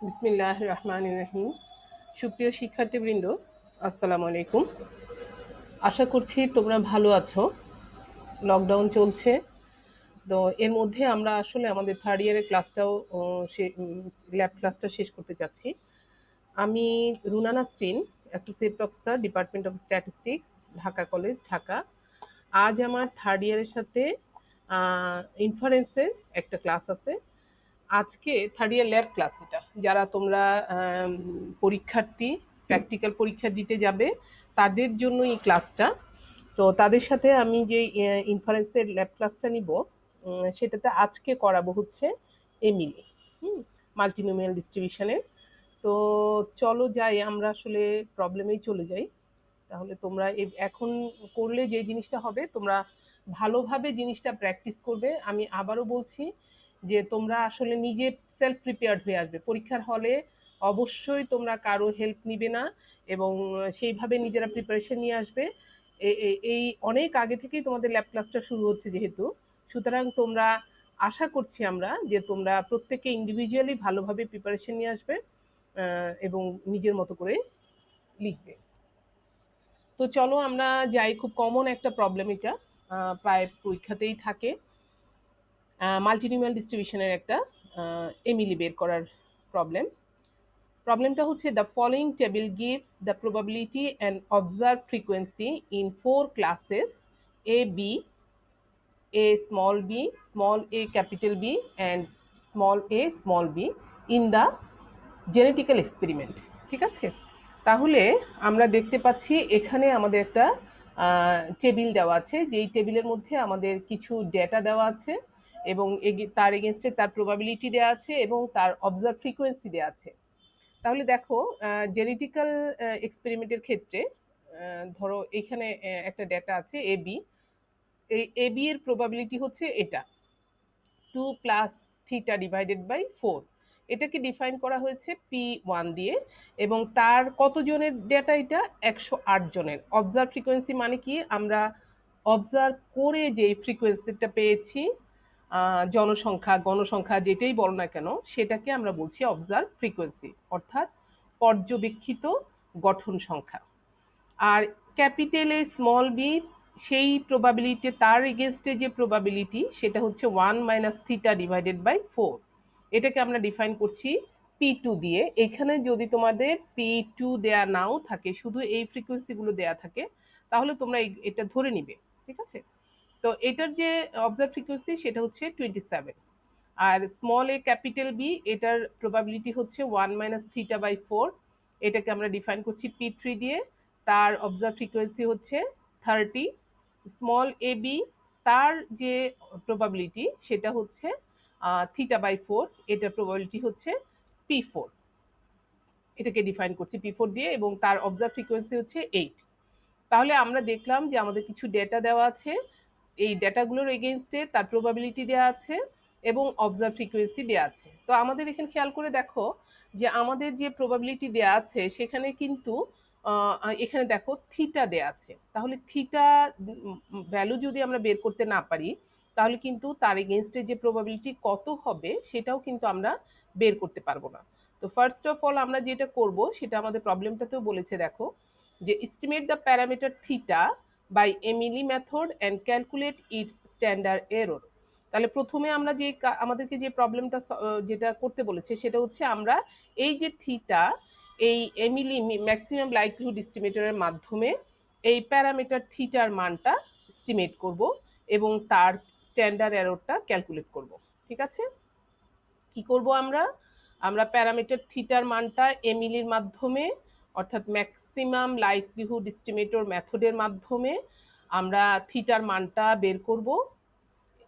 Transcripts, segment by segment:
বিসমিল্লাহ রহমান রহিম। সুপ্রিয় শিক্ষার্থীবৃন্দ, আসসালামু আলাইকুম। আশা করছি তোমরা ভালো আছো। লকডাউন চলছে, তো এর মধ্যে আমরা আসলে আমাদের থার্ড ইয়ারের ক্লাসটাও ল্যাব ক্লাসটা শেষ করতে চাচ্ছি। আমি Runa Nasrin, associate professor, department of statistics, Dhaka college, Dhaka. আজ আমার থার্ড ইয়ারের সাথে ইনফারেন্সের একটা ক্লাস আছে। আজকে থার্ড ইয়ার ল্যাব ক্লাস, এটা যারা তোমরা পরীক্ষার্থী প্র্যাকটিক্যাল পরীক্ষা দিতে যাবে তাদের জন্য এই ক্লাসটা। তো তাদের সাথে আমি যে ইনফারেন্সের ল্যাব ক্লাসটা নিব, সেটাতে আজকে করাবো হচ্ছে এমিলি, মাল্টিনোমিয়াল ডিস্ট্রিবিউশনের। তো চলো যাই, আমরা আসলে প্রবলেমেই চলে যাই। তাহলে তোমরা এখন করলে যে জিনিসটা হবে, তোমরা ভালোভাবে জিনিসটা প্র্যাকটিস করবে। আমি আবারও বলছি যে তোমরা আসলে নিজে সেলফ প্রিপেয়ার্ড হয়ে আসবে পরীক্ষার হলে। অবশ্যই তোমরা কারো হেল্প নিবে না এবং সেইভাবে নিজেরা প্রিপারেশন নিয়ে আসবে। এই অনেক আগে থেকেই তোমাদের ল্যাব ক্লাসটা শুরু হচ্ছে যেহেতু, সুতরাং তোমরা আশা করছি আমরা যে তোমরা প্রত্যেকে ইন্ডিভিজুয়ালি ভালোভাবে প্রিপারেশন নিয়ে আসবে এবং নিজের মতো করে লিখবে। তো চলো আমরা যাই, খুব কমন একটা প্রবলেম এটা, প্রায় পরীক্ষাতেই থাকে। মাল্টিনিউমিয়াল ডিস্ট্রিবিউশনের একটা এমিলি বের করার প্রবলেম। প্রবলেমটা হচ্ছে the following table gives the probability and observe frequency in 4 classes A B, A small A capital B and small A small B in the genetical experiment. ঠিক আছে, তাহলে আমরা দেখতে পাচ্ছি এখানে আমাদের একটা টেবিল দেওয়া আছে, যেই টেবিলের মধ্যে আমাদের কিছু ডেটা দেওয়া আছে এবং তার এগেনস্টে তার প্রবাবিলিটি দেওয়া আছে এবং তার অবজার্ভ ফ্রিকোয়েন্সি দেওয়া আছে। তাহলে দেখো, জেনেটিক্যাল এক্সপেরিমেন্টের ক্ষেত্রে ধরো এখানে একটা ডেটা আছে এ বি। এই এ বি এর প্রবাবিলিটি হচ্ছে এটা 2 প্লাস থিটা ডিভাইডেড বাই 4। এটাকে ডিফাইন করা হয়েছে P1 দিয়ে এবং তার কতজনের ডেটা? এটা 108 জনের। অবজার্ভ ফ্রিকোয়েন্সি মানে কি? আমরা অবজার্ভ করে যে ফ্রিকোয়েন্সিটা পেয়েছি, জনসংখ্যা গণসংখ্যা যেটাই বলো না কেন, সেটাকে আমরা বলছি অবজার্ভ ফ্রিকোয়েন্সি, অর্থাৎ পর্যবেক্ষিত গঠন সংখ্যা। আর ক্যাপিটাল এ স্মল বি, সেই প্রবাবিলিটি, তার এগেনস্টে যে প্রবাবিলিটি সেটা হচ্ছে 1 মাইনাস থিটা ডিভাইডেড বাই 4। এটাকে আমরা ডিফাইন করছি P2 দিয়ে। এখানে যদি তোমাদের P2 দেয়া নাও থাকে, শুধু এই ফ্রিকোয়েন্সিগুলো দেয়া থাকে, তাহলে তোমরা এটা ধরে নিবে। ঠিক আছে, তো এটার যে অবজার্ভ ফ্রিকোয়েন্সি সেটা হচ্ছে 27। আর স্মল এ ক্যাপিটাল বি, এটার প্রবাবিলিটি হচ্ছে 1 মাইনাস থিটা বাই 4। এটাকে আমরা ডিফাইন করছি P3 দিয়ে। তার অবজার্ভ ফ্রিকোয়েন্সি হচ্ছে 30। স্মল এ বি, তার যে প্রবাবিলিটি সেটা হচ্ছে থিটা বাই 4। এটার প্রবাবিলিটি হচ্ছে P4। এটাকে ডিফাইন করছি P4 দিয়ে এবং তার অবজার্ভ ফ্রিকোয়েন্সি হচ্ছে 8। তাহলে আমরা দেখলাম যে আমাদের কিছু ডেটা দেওয়া আছে, এই ডেটাগুলোর এগেনস্টে তার প্রবাবিলিটি দেওয়া আছে এবং অবজার্ভ ফ্রিকোয়েন্সি দেওয়া আছে। তো আমাদের এখানে খেয়াল করে দেখো যে আমাদের যে প্রবাবিলিটি দেওয়া আছে সেখানে কিন্তু এখানে দেখো থিটা দেওয়া আছে। তাহলে থিটা ভ্যালু যদি আমরা বের করতে না পারি, তাহলে কিন্তু তার এগেনস্টে যে প্রবাবিলিটি কত হবে সেটাও কিন্তু আমরা বের করতে পারবো না। তো ফার্স্ট অফ অল আমরা যেটা করব সেটা আমাদের প্রবলেমটাতেও বলেছে, দেখো যে estimate the parameter theta by MLE method and calculate its standard error. তাহলে প্রথমে আমরা যে আমাদেরকে যে প্রবলেমটা যেটা করতে বলেছে সেটা হচ্ছে আমরা এই যে থিটা, এই এমিলি ম্যাক্সিমাম লাইকলিহুড এস্টিমেটরের মাধ্যমে এই প্যারামিটার থিটার মানটা এস্টিমেট করব এবং তার স্ট্যান্ডার্ড এররটা ক্যালকুলেট করব। ঠিক আছে, কি করব আমরা? আমরা প্যারামিটার থিটার মানটা এমিলির মাধ্যমে, অর্থাৎ ম্যাক্সিমাম লাইকলিহুড এস্টিমেটর মেথডের মাধ্যমে আমরা থিটার মানটা বের করব,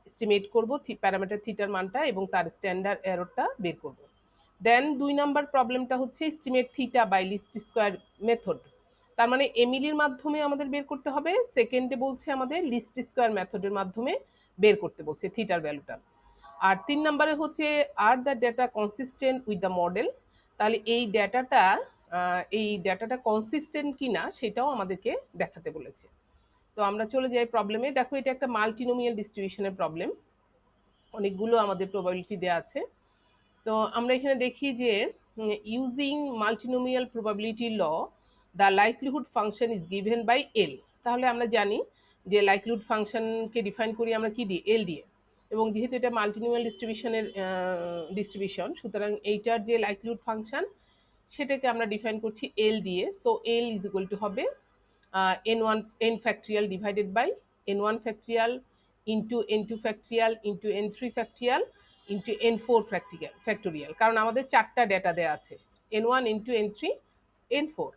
এস্টিমেট করব প্যারামিটার থিটার মানটা এবং তার স্ট্যান্ডার্ড এররটা বের করব। দেন 2 নাম্বার প্রবলেমটা হচ্ছে estimate theta by least square method. তার মানে এমিলির মাধ্যমে আমাদের বের করতে হবে, সেকেন্ডে বলছে আমাদের লিস্ট স্কোয়ার মেথডের মাধ্যমে বের করতে বলছে থিটার ভ্যালুটা। আর 3 নাম্বারে হচ্ছে are the data consistent with the model. তাহলে এই ডেটাটা কনসিস্টেন্ট কিনা সেটাও আমাদেরকে দেখাতে বলেছে। তো আমরা চলে যাই প্রবলেমে। দেখো এটা একটা মাল্টিনোমিয়াল ডিস্ট্রিবিউশনের প্রবলেম, অনেকগুলো আমাদের প্রবাবিলিটি দেওয়া আছে। তো আমরা এখানে দেখি যে using multinomial probability law the likelihood function is given by L. তাহলে আমরা জানি যে লাইকলিহুড ফাংশনকে ডিফাইন করি আমরা কি দিয়ে, এল দিয়ে, এবং যেহেতু এটা মাল্টিনোমিয়াল ডিস্ট্রিবিউশন, সুতরাং এইটার যে লাইকলিহুড ফাংশন সেটাকে আমরা ডিফাইন করছি এল দিয়ে। So L is equal to হবে n1 n factorial divided by n1 factorial into n2 factorial into n3 factorial into n4 factorial, কারণ আমাদের চারটা ডেটা দেওয়া আছে, n1 n2 n3 n4।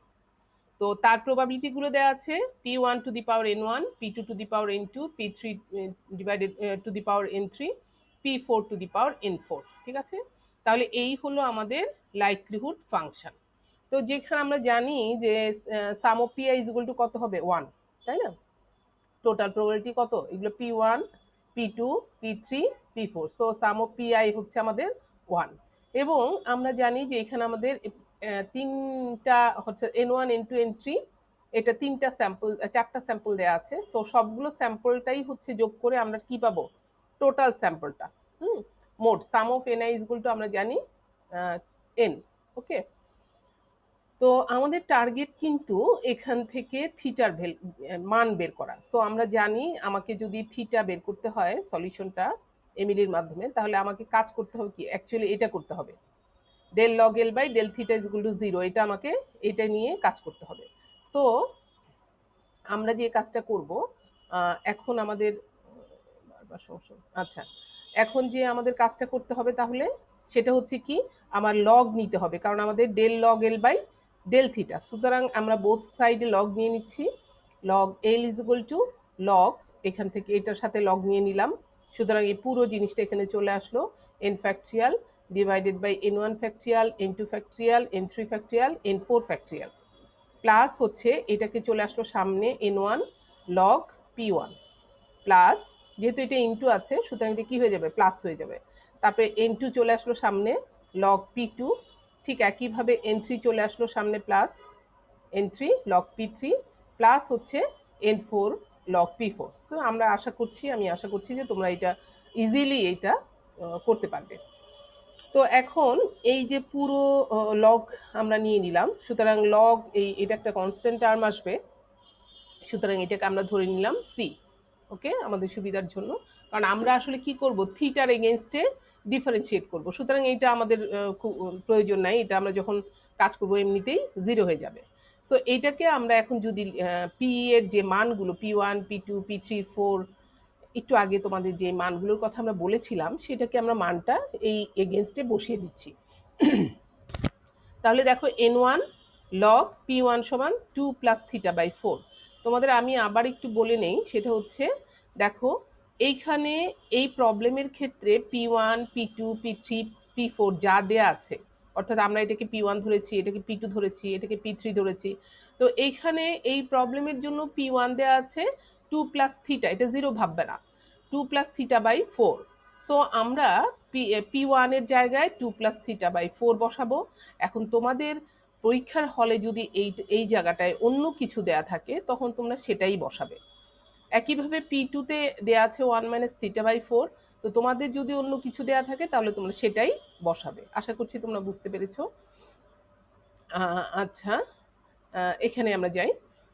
তো তার প্রবাবিলিটি গুলো দেওয়া আছে p1 to the power n1, p2 to the power n2, p3 divided to the power n3, p4 to the power n4। ঠিক আছে, তাহলে এই হলো আমাদের লাইকলিহুড ফাংশন। তো যেখানে আমরা জানি যে sum of P I is equal to কত হবে, 1, তাই না? টোটাল প্রবাবিলিটি কত, এগুলো p1 p2 p3 p4, so some of P I হচ্ছে আমাদের 1। এবং আমরা জানি যে এখানে আমাদের তিনটা হচ্ছে n1 n2 n3, এটা চারটা স্যাম্পল দেওয়া আছে। সো সবগুলো স্যাম্পলটাই হচ্ছে যোগ করে আমরা কি পাবো, টোটাল স্যাম্পলটা। মোট sum of N I is equal to আমরা জানি n। ওকে, তো আমাদের টার্গেট কিন্তু এখান থেকে থিটার মান বের করা। সো আমরা জানি আমাকে যদি থিটা বের করতে হয় সলিউশনটা এমিলির মাধ্যমে, তাহলে আমাকে কাজ করতে হবে কি, অ্যাকচুয়ালি এটা করতে হবে, del log L by del theta is equal to 0, এটা আমাকে এটা নিয়ে কাজ করতে হবে। সো আমরা যে কাজটা করব এখন আমাদের আচ্ছা, এখন যে আমাদের কাজটা করতে হবে তাহলে সেটা হচ্ছে কি, আমার লগ নিতে হবে, কারণ আমাদের del log L by del theta. সুতরাং আমরা বোথ সাইডে লগ নিয়ে নিচ্ছি, log L is equal to log, এখান থেকে এটার সাথে লগ নিয়ে নিলাম, সুতরাং এই পুরো জিনিসটা এখানে চলে আসলো n factorial divided by n1 factorial n2 factorial n3 factorial n4 factorial, plus হচ্ছে এটাকে চলে আসলো সামনে n1 লগ p1, প্লাস যেহেতু এটা ইনটু আছে সুতরাং এটা কি হয়ে যাবে, প্লাস হয়ে যাবে। তারপরে n2 চলে আসলো সামনে লগ p2, ঠিক একইভাবে n3 চলে আসলো সামনে plus n3 log p3, plus হচ্ছে n4 লগ p4। সো আমি আশা করছি যে তোমরা এটা ইজিলি এটা করতে পারবে। তো এখন এই যে পুরো লগ আমরা নিয়ে নিলাম, সুতরাং লগ এটা একটা কনস্ট্যান্ট টার্ম আসবে, সুতরাং এটাকে আমরা ধরে নিলাম সি। ওকে, আমাদের সুবিধার জন্য, কারণ আমরা আসলে কি করব, থিটার এগেনস্টে ডিফারেন্সিয়েট করব, সুতরাং এটা আমাদের প্রয়োজন নাই, এটা আমরা যখন কাজ করব এমনিতেই 0 হয়ে যাবে। সো এইটাকে আমরা এখন যদি পি এর যে মানগুলো p1 p2 p3 4, একটু আগে তোমাদের যে মানগুলোর কথা আমরা বলেছিলাম সেটাকে আমরা মানটা এই এগেনস্টে বসিয়ে দিচ্ছি। তাহলে দেখো n1 log p1 সমান 2 প্লাস থিটা বাই 4। তোমাদের আমি আবার একটু বলে নেই, সেটা হচ্ছে দেখো এইখানে এই প্রবলেমের ক্ষেত্রে p1 p2 p3 p4 যা দেয়া আছে, অর্থাৎ আমরা এটাকে p1 ধরেছি, এটাকে p2 ধরেছি, এটাকে p3 ধরেছি, তো এইখানে এই প্রবলেমের জন্য p1 দেয়া আছে 2 প্লাস থিটা, এটা 0 ভাববে না, 2 প্লাস থিটা বাই 4। সো আমরা p1 এর জায়গায় 2 প্লাস থিটা বাই 4 বসাবো। এখন তোমাদের পরীক্ষার হলে যদি এই জায়গাটায় অন্য কিছু দেয়া থাকে তখন তোমরা সেটাই বসাবে। একইভাবে p2 তে দেয়া আছে 1 মাইনাস থিটা বাই 4, তো তোমাদের যদি অন্য কিছু দেয়া থাকে তাহলে তোমরা সেটাই বসাবে। আশা করছি তোমরা বুঝতে পেরেছো। আচ্ছা, এখানে আমরা যাই,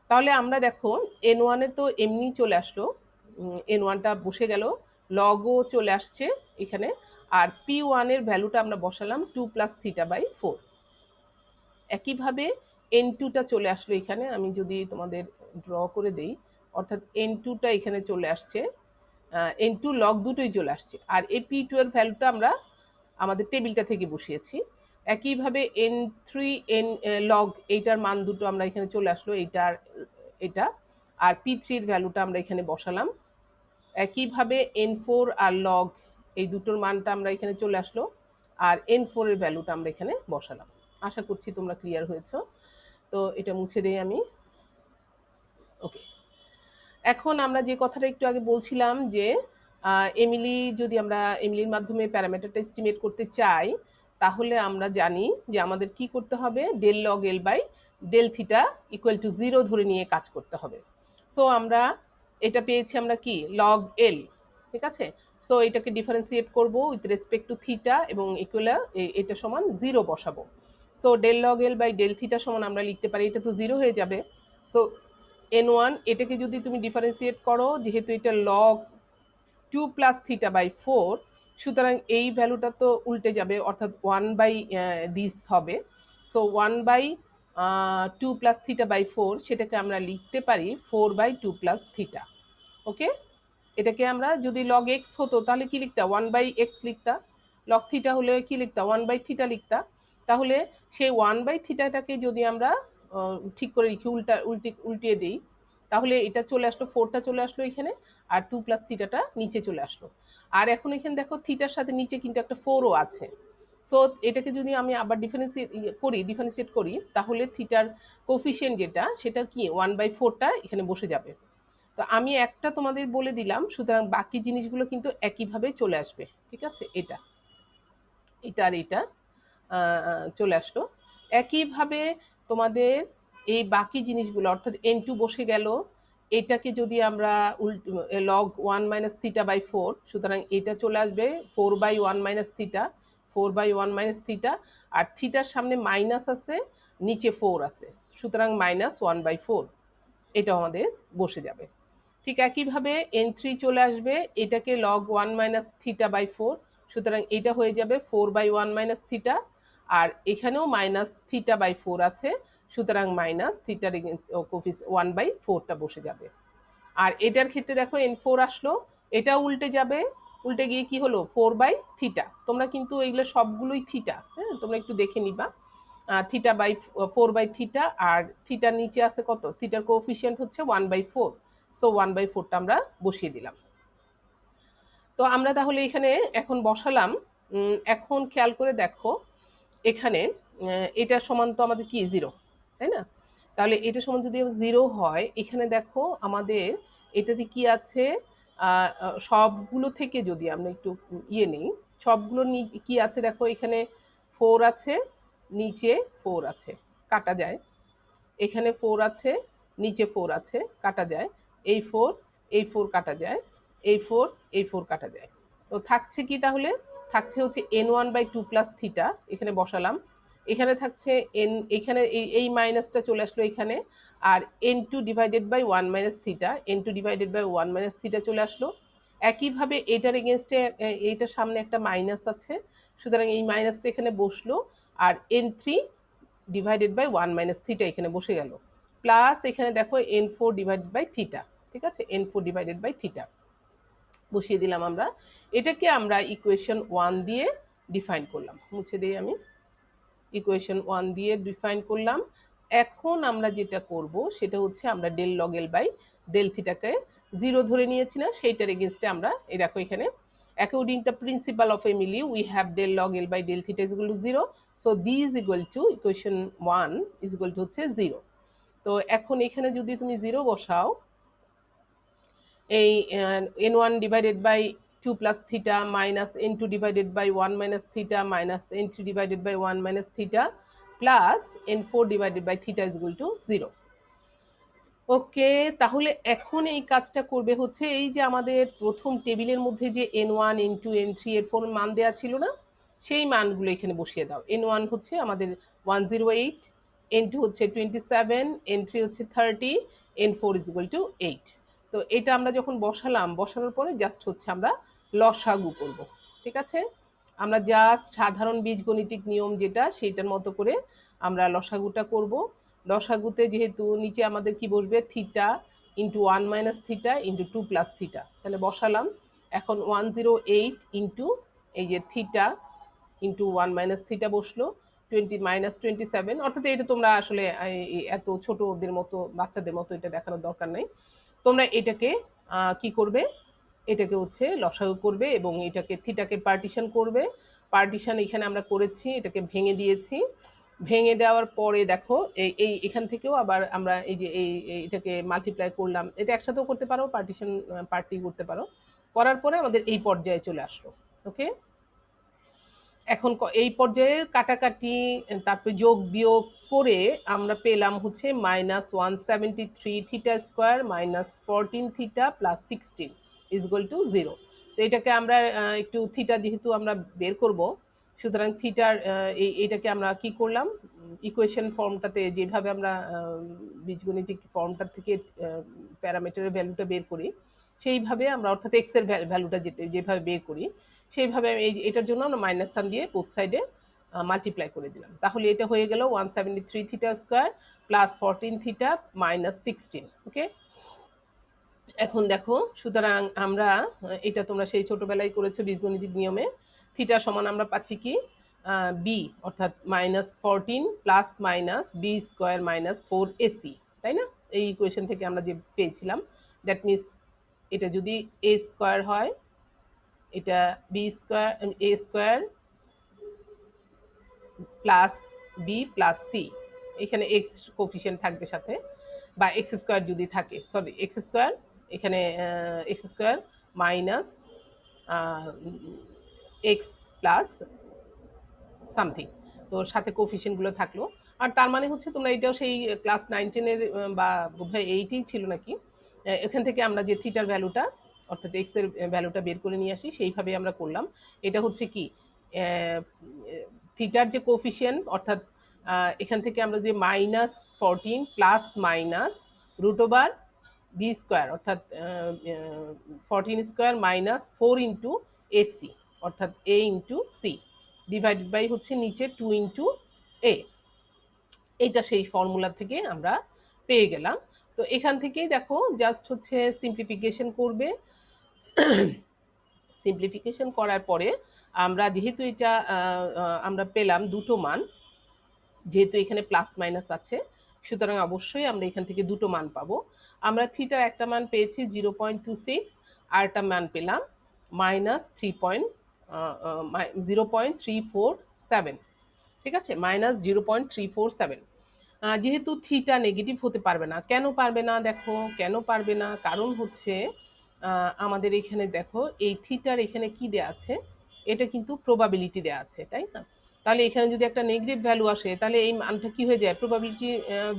তাহলে আমরা দেখো n1 এ তো এমনি চলে আসলো, n1টা বসে গেল, লগও চলে আসছে এখানে, আর p1 এর ভ্যালুটা আমরা বসালাম 2 প্লাস থিটা বাই 4। একইভাবে n2টা চলে আসলো এখানে, আমি যদি তোমাদের ড্র করে দেই, অর্থাৎ n2টা এখানে চলে আসছে, n2 লগ দুটোই চলে আসছে, আর এই p2 এর ভ্যালুটা আমরা আমাদের টেবিলটা থেকে বসিয়েছি। একইভাবে n3 n লগ এইটার মান দুটো আমরা এখানে চলে আসলো, এটা, আর p3 এর ভ্যালুটা আমরা এখানে বসালাম। একইভাবে n4 আর লগ এই দুটোর মানটা আমরা এখানে চলে আসলো, আর n4 এর ভ্যালুটা আমরা এখানে বসালাম। আশা করছি তোমরা ক্লিয়ার হয়েছো। তো এটা মুছে দেই আমি। ওকে, এখন আমরা যে কথাটা একটু আগে বলছিলাম যে এমিলির মাধ্যমে প্যারামিটারটা এস্টিমেট করতে চাই, তাহলে আমরা জানি যে আমাদের কি করতে হবে, del log L by del theta equal to 0 ধরে নিয়ে কাজ করতে হবে। সো আমরা এটা পেয়েছি আমরা কি, লগ এল, ঠিক আছে। সো এটাকে ডিফারেন্সিয়েট করব উইথ রেসপেক্ট টু থিটা এবং ইকুয়াল এটা সমান 0 বসাবো। So del log L by del theta সমান আমরা লিখতে পারি, এটা তো 0 হয়ে যাবে। সো n1 এটাকে যদি তুমি ডিফারেন্সিয়েট করো, যেহেতু এটা লগ 2 প্লাস থিটা বাই 4, সুতরাং এই ভ্যালুটা তো উল্টে যাবে, অর্থাৎ 1 বাই দিস হবে। So 1 by 2 plus theta by 4, সেটাকে আমরা লিখতে পারি 4 বাই 2 প্লাস থিটা। ওকে, এটাকে আমরা যদি লগ এক্স হতো তাহলে কি লিখতা, 1 বাই এক্স লিখতা। লগ থিটা হলে কি লিখতা, 1 বাই থিটা লিখতা। তাহলে সেই 1 বাই থিটাটাকে যদি আমরা ঠিক করে লিখি, উল্টিয়ে দিই, তাহলে এটা চলে আসলো, 4টা চলে আসলো এখানে, আর 2 প্লাস থিটাটা নিচে চলে আসলো। আর এখন এখানে দেখো থিটার সাথে নিচে কিন্তু একটা 4ও আছে। সো এটাকে যদি আমি আবার ডিফারেন্সিয়েট করি, তাহলে থিটার কোফিশিয়েন্ট যেটা, সেটা কি 1/4টা এখানে বসে যাবে। তো আমি একটা তোমাদের বলে দিলাম, সুতরাং বাকি জিনিসগুলো কিন্তু একইভাবে চলে আসবে। ঠিক আছে, এটা আর এটা চলে আসলো একইভাবে। তোমাদের এই বাকি জিনিসগুলো, অর্থাৎ n2 বসে গেল, এটাকে যদি আমরা লগ 1 মাইনাস থিটা বাই 4, সুতরাং এটা চলে আসবে 4 by 1 minus theta, 4 by 1 minus theta, আর থিটার সামনে মাইনাস আছে, নিচে 4 আছে, সুতরাং মাইনাস 1/4, এটা আমাদের বসে যাবে। ঠিক একইভাবে n3 চলে আসবে, এটাকে লগ 1 মাইনাস থিটা বাই 4, সুতরাং এটা হয়ে যাবে 4 বাই 1 মাইনাস থিটা, আর এখানেও মাইনাস থিটা বাই 4 আছে, সুতরাং মাইনাস থিটার 1/4টা বসে যাবে। আর এটার ক্ষেত্রে দেখো n4 আসলো, এটা উল্টে যাবে, উল্টে গিয়ে কি হলো 4 বাই থিটা। তোমরা কিন্তু এগুলো সবগুলোই থিটা, হ্যাঁ, তোমরা একটু দেখে নিবা। থিটা বাই 4 বাই থিটা, আর থিটার নিচে আছে কত, থিটার কোএফিসিয়েন্ট হচ্ছে 1/4। সো 1/4টা আমরা বসিয়ে দিলাম। তো আমরা তাহলে এখানে এখন বসালাম। এখন খেয়াল করে দেখো, এখানে এটা সমান তো আমাদের কি 0, তাই না? তাহলে এটা সমান যদি 0 হয়, এখানে দেখো আমাদের এটাতে কি আছে, সবগুলো থেকে যদি আমরা একটু নিই, সবগুলো কি আছে দেখো, এখানে 4 আছে, নিচে 4 আছে, কাটা যায়। এখানে 4 আছে, নিচে 4 আছে, কাটা যায়। এই 4, এই 4 কাটা যায়, এই 4, এই 4 কাটা যায়। তো থাকছে কি তাহলে, থাকছে হচ্ছে n1 বাই 2 প্লাস থিটা, এখানে বসালাম। এখানে থাকছে এখানে এই মাইনাসটা চলে আসলো এখানে, আর n2 divided by 1 minus theta, n2 divided by 1 minus theta চলে আসলো। একইভাবে এটার এগেনস্টে এইটার সামনে একটা মাইনাস আছে, সুতরাং এই মাইনাসটা এখানে বসলো, আর n3 divided by 1 minus theta এখানে বসে গেল, প্লাস এখানে দেখো n4 ডিভাইডেড বাই থিটা। ঠিক আছে, n4 ডিভাইডেড বাই থিটা বসিয়ে দিলাম আমরা। এটাকে আমরা ইকুয়েশন 1 দিয়ে ডিফাইন করলাম, মুছে দিই আমি, ইকুয়েশন 1 দিয়ে ডিফাইন করলাম। এখন আমরা যেটা করব সেটা হচ্ছে, আমরা del log L by del থিটাকে 0 ধরে নিয়েছি না, সেইটার এগেনস্টে আমরা এই দেখো এখানে, according to principle of Emily we have del log L by del theta is equal to 0, so d is equal to equation 1 is equal to হচ্ছে 0। তো এখন এখানে যদি তুমি 0 বসাও, এই n1 divided by 2 plus theta minus n2 divided by 1 minus theta minus n3 divided by 1 minus theta plus n4 divided by theta is equal to 0। Okay, তাহলে এখন এই কাজটা করবে হচ্ছে, এই যে আমাদের প্রথম টেবিলের মধ্যে যে n1 n2 n3 এর ফোন মান দেওয়া ছিল না, সেই মানগুলো এখানে বসিয়ে দাও। n1 হচ্ছে আমাদের 108, n2 হচ্ছে 27, n3 হচ্ছে 30, n4 ইজ ইকুয়াল টু 8। তো এটা আমরা যখন বসানোর পরে জাস্ট হচ্ছে আমরা লসাগু করব। ঠিক আছে, আমরা জাস্ট সাধারণ বীজগণিতিক নিয়ম যেটা, সেইটার মতো করে আমরা লসাগুটা করব। লসাগুতে যেহেতু নিচে আমাদের কি বসবে, theta into 1 minus theta into 2 plus theta, তাহলে বসালাম। এখন 108 ইন্টু এই যে থিটা ইন্টু 1 মাইনাস থিটা বসলো, 20 মাইনাস 27, অর্থাৎ এটা তোমরা আসলে এত ছোটদের মতো, বাচ্চাদের মতো এটা দেখানোর দরকার নেই। তোমরা এটাকে কি করবে, এটাকে হচ্ছে লসাগু করবে এবং এটাকে থিটাকে পার্টিশন করবে। পার্টিশন এখানে আমরা করেছি, এটাকে ভেঙে দিয়েছি। ভেঙে দেওয়ার পরে দেখো এই এখান থেকেও আবার আমরা এই যে এটাকে মাল্টিপ্লাই করলাম, এটা একসাথেও করতে পারো, পার্টিশন পার্টি করতে পারো। করার পরে আমাদের এই পর্যায়ে চলে আসলো। ওকে, এখন এই পর্যায়ে কাটাকাটি, তারপরে যোগ বিয়োগ করে আমরা পেলাম হচ্ছে -173 theta square minus 14 theta plus 16 is equal to 0। তো এটাকে আমরা একটু থিটা যেহেতু আমরা বের করব, সুতরাং থিটার এইটাকে আমরা কি করলাম, ইকুয়েশন ফর্মটাতে যেভাবে আমরা বীজগণিতিক ফর্মটা থেকে প্যারামিটারের ভ্যালুটা বের করি সেইভাবে আমরা, অর্থাৎ এক্স এর ভ্যালুটা যেভাবে বের করি সেইভাবে এটার জন্য আমরা মাইনাস সান দিয়ে বোথ সাইডে মাল্টিপ্লাই করে দিলাম। তাহলে এটা হয়ে গেল 173 theta square plus 14 theta minus 16। ওকে, এখন দেখো, সুতরাং আমরা এটা তোমরা সেই ছোটবেলায় করেছো বীজগণিতিক নিয়মে। থিটা সমান আমরা পাচ্ছি কি বি, অর্থাৎ -14 plus minus b square minus 4ac, তাই না? এই ইকুয়েশন থেকে আমরা যে পেয়েছিলাম, দ্যাট মিনস এটা যদি এ স্কোয়ার হয়, এটা B square A square plus B plus C, এখানে এক্স কোফিশিয়েন্ট থাকবে সাথে, বা এক্স স্কোয়ার যদি থাকে, সরি এক্স স্কোয়ার, এখানে X square minus X plus something, তো সাথে কোফিশিয়েন্টগুলো থাকলো। আর তার মানে হচ্ছে তোমরা এটাও সেই ক্লাস 9-10-এর বা বোধহয় 8-এই ছিল নাকি, এখান থেকে আমরা যে থিটার ভ্যালুটা, অর্থাৎ এক্স এর ভ্যালুটা বের করে নিয়ে আসি, সেইভাবে আমরা করলাম। এটা হচ্ছে কি থিটার যে কোফিশিয়েন্ট, অর্থাৎ এখান থেকে আমরা যে -14 plus minus root over b square, অর্থাৎ 14 স্কোয়ার মাইনাস 4 ইন্টু এসি, অর্থাৎ a into c, divided by হচ্ছে নিচে 2 ইন্টু এ। এইটা সেই ফর্মুলা থেকে আমরা পেয়ে গেলাম। তো এখান থেকেই দেখো জাস্ট হচ্ছে সিম্পলিফিকেশন করবে। সিম্পলিফিকেশন করার পরে আমরা যেহেতু এটা আমরা পেলাম দুটো মান, যেহেতু এখানে প্লাস মাইনাস আছে, সুতরাং অবশ্যই আমরা এখান থেকে দুটো মান পাবো। আমরা থিটার একটা মান পেয়েছি 0.26, আর একটা মান পেলাম -0.347, ঠিক আছে, -0.347। যেহেতু থিটা নেগেটিভ হতে পারবে না, কেন পারবে না দেখো, কেন পারবে না, কারণ হচ্ছে আমাদের এখানে দেখো এই থিটার এখানে কি দেয়া আছে, এটা কিন্তু প্রবাবিলিটি দেয়া আছে, তাই না? তাহলে এখানে যদি একটা নেগেটিভ ভ্যালু আসে, তাহলে এই মানটা কি হয়ে যায়, প্রবাবিলিটি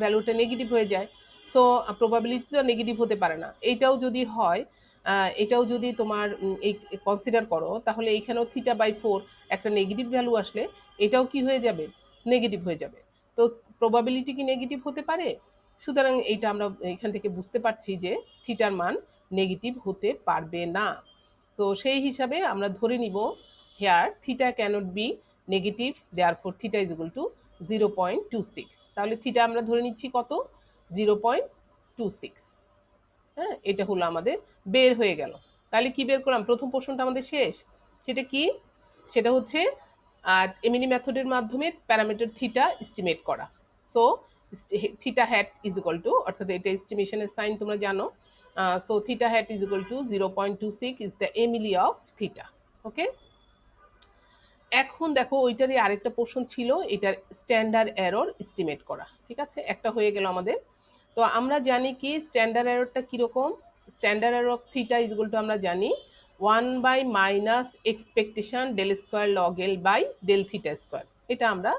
ভ্যালুটা নেগেটিভ হয়ে যায়। সো প্রবাবিলিটি তো নেগেটিভ হতে পারে না। এইটাও যদি হয়, এটাও যদি তোমার এই কনসিডার করো, তাহলে এইখানেও θ/4 একটা নেগেটিভ ভ্যালু আসলে এটাও কি হয়ে যাবে, নেগেটিভ হয়ে যাবে। তো প্রবাবিলিটি কি নেগেটিভ হতে পারে? সুতরাং এইটা আমরা এখান থেকে বুঝতে পারছি যে থিটার মান নেগেটিভ হতে পারবে না। তো সেই হিসাবে আমরা ধরে নিব here theta can't be negative, therefore theta is equal to 0.26। তাহলে থিটা আমরা ধরে নিচ্ছি কত, 0.26। হ্যাঁ, এটা হলো আমাদের বের হয়ে গেল। তাহলে কি বের করলাম, প্রথম প্রশ্নটা আমাদের শেষ। সেটা কি, সেটা হচ্ছে এমিনি মেথডের মাধ্যমে প্যারামিটার থিটা এস্টিমেট করা। So theta hat is equal to, অর্থাৎ এটা এস্টিমেশনের সাইন তোমরা জানো, so theta hat is equal to 0.26 is the MLE of theta. Okay, এখন দেখো ওইটারই আরেকটা পোর্শন ছিল, এটার স্ট্যান্ডার্ড এরর এস্টিমেট করা। ঠিক আছে, একটা হয়ে গেল আমাদের। তো আমরা জানি কি স্ট্যান্ডার্ড এররটা কীরকম, standard error of theta is equal to আমরা জানি 1/- expectation del square log L by del theta square. এটা আমরা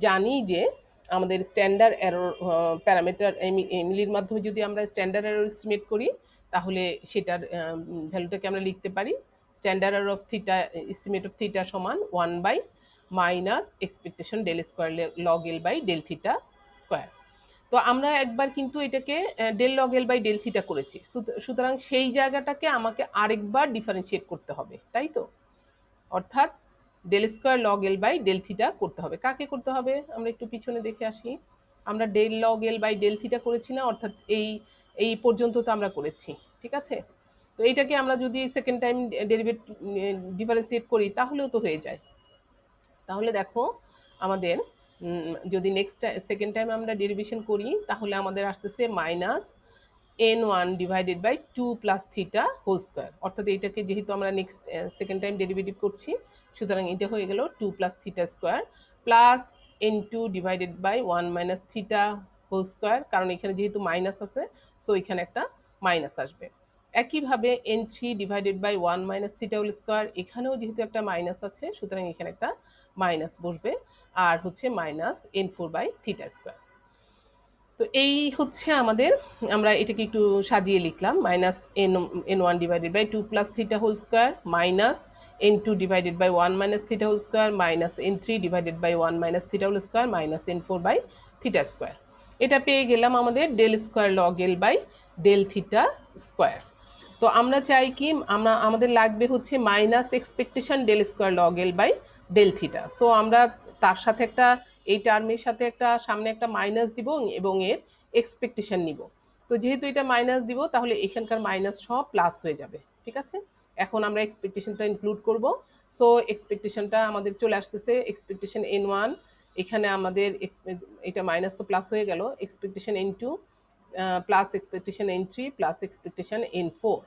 জানি যে আমাদের স্ট্যান্ডার্ড এরর প্যারামিটার এমিলির মাধ্যমে যদি আমরা স্ট্যান্ডার্ড এরর এস্টিমেট করি, তাহলে সেটার ভ্যালুটাকে আমরা লিখতে পারি standard error of theta, estimate of theta সমান 1/- expectation del square log L by del theta square. তো আমরা একবার কিন্তু এটাকে del log L by del theta করেছি, সুতরাং সেই জায়গাটাকে আমাকে আরেকবার ডিফারেন্সিয়েট করতে হবে, তাই তো? অর্থাৎ del square log L by del theta করতে হবে। কাকে করতে হবে আমরা একটু পিছনে দেখে আসি। আমরা del log L by del theta করেছি না, অর্থাৎ এই পর্যন্ত তো আমরা করেছি, ঠিক আছে? তো এইটাকে আমরা যদি সেকেন্ড টাইম ডিফারেন্সিয়েট করি তাহলেও তো হয়ে যায়। তাহলে দেখো আমাদের যদি নেক্সট সেকেন্ড টাইম আমরা ডেরিভেশন করি, তাহলে আমাদের আসতেছে -n1 divided by 2 plus theta whole square. অর্থাৎ এইটাকে যেহেতু আমরা নেক্সট সেকেন্ড টাইম ডেরিভেটিভ করছি, সুতরাং এটা হয়ে গেল 2 plus theta square plus n2 divided by 1 minus theta whole square, কারণ এখানে যেহেতু মাইনাস আছে, সো এখানে একটা মাইনাস আসবে। একইভাবে n3 divided by 1 minus theta whole square, এখানেও যেহেতু একটা মাইনাস আছে, সুতরাং এখানে একটা মাইনাস বসবে, আর হচ্ছে -n4 বাই থিটা স্কোয়ার। তো এই হচ্ছে আমাদের, আমরা এটাকে একটু সাজিয়ে লিখলাম, -n1 divided by 2 plus theta whole square minus n2 divided by 1 minus theta whole square minus n3 divided by 1 minus theta whole square minus n4 by theta square। এটা পেয়ে গেলাম আমাদের del square log L by del theta square. তো আমরা চাই কি, আমাদের লাগবে হচ্ছে minus expectation del square log L by del theta. So আমরা তার সাথে একটা, এই টার্মের সাথে একটা সামনে একটা মাইনাস দিব এবং এর এক্সপেকটেশন নিব। তো যেহেতু এটা মাইনাস দিব তাহলে এখানকার মাইনাস সব প্লাস হয়ে যাবে, ঠিক আছে। এখন আমরা এক্সপেকটেশনটা ইনক্লুড করব। সো এক্সপেকটেশনটা আমাদের চলে আসতেছে এক্সপেকটেশন n1, এখানে আমাদের এটা মাইনাস তো প্লাস হয়ে গেল, expectation n2 plus expectation n3 plus expectation n4।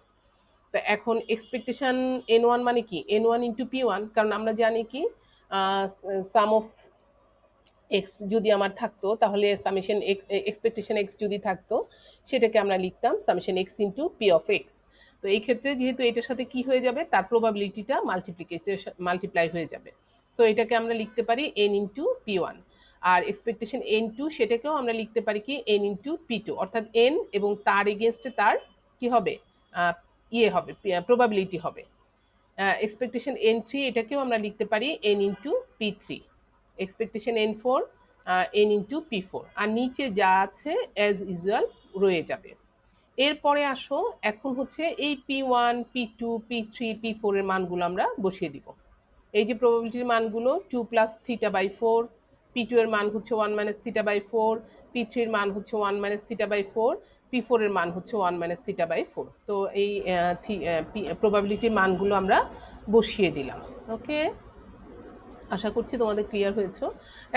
তো এখন এক্সপেকটেশন n1 মানে কি, n1 ইন্টু p1, কারণ আমরা জানি কি সাম অফ এক্স যদি আমার থাকতো তাহলে সামেশন এক্স, এক্সপেকটেশন এক্স যদি থাকতো সেটাকে আমরা লিখতাম summation x into P of x. তো এই ক্ষেত্রে যেহেতু এটার সাথে কি হয়ে যাবে, তার প্রবাবিলিটিটা মাল্টিপ্লাই হয়ে যাবে। সো এটাকে আমরা লিখতে পারি এন ইন্টু পি ওয়ান। আর এক্সপেকটেশন এন টু সেটাকেও আমরা লিখতে পারি কি এন ইন্টু পি টু, অর্থাৎ এন এবং তার এগেনস্টে তার কি হবে, ইয়ে হবে, প্রবাবিলিটি হবে। এক্সপেকটেশন এন থ্রি এটাকেও আমরা লিখতে পারি N into P three, expectation N four N into P four, আর নিচে যা আছে অ্যাজ ইউজুয়াল রয়ে যাবে। এরপরে আসো, এখন হচ্ছে এই p one p two p three p four এর মানগুলো আমরা বসিয়ে দিব। এই যে প্রবাবিলিটির মানগুলো 2 প্লাস থিটা বাই 4, পি2 এর মান হচ্ছে 1 মাইনাস থিটা বাই 4, পি3 এর মান হচ্ছে 1 মাইনাস থিটা বাই 4, পি4 এর মান হচ্ছে 1 মাইনাস থিটা বাই 4। তো এই প্রবাবিলিটির মানগুলো আমরা বসিয়ে দিলাম। ওকে, আশা করছি তোমাদের ক্লিয়ার হয়েছে।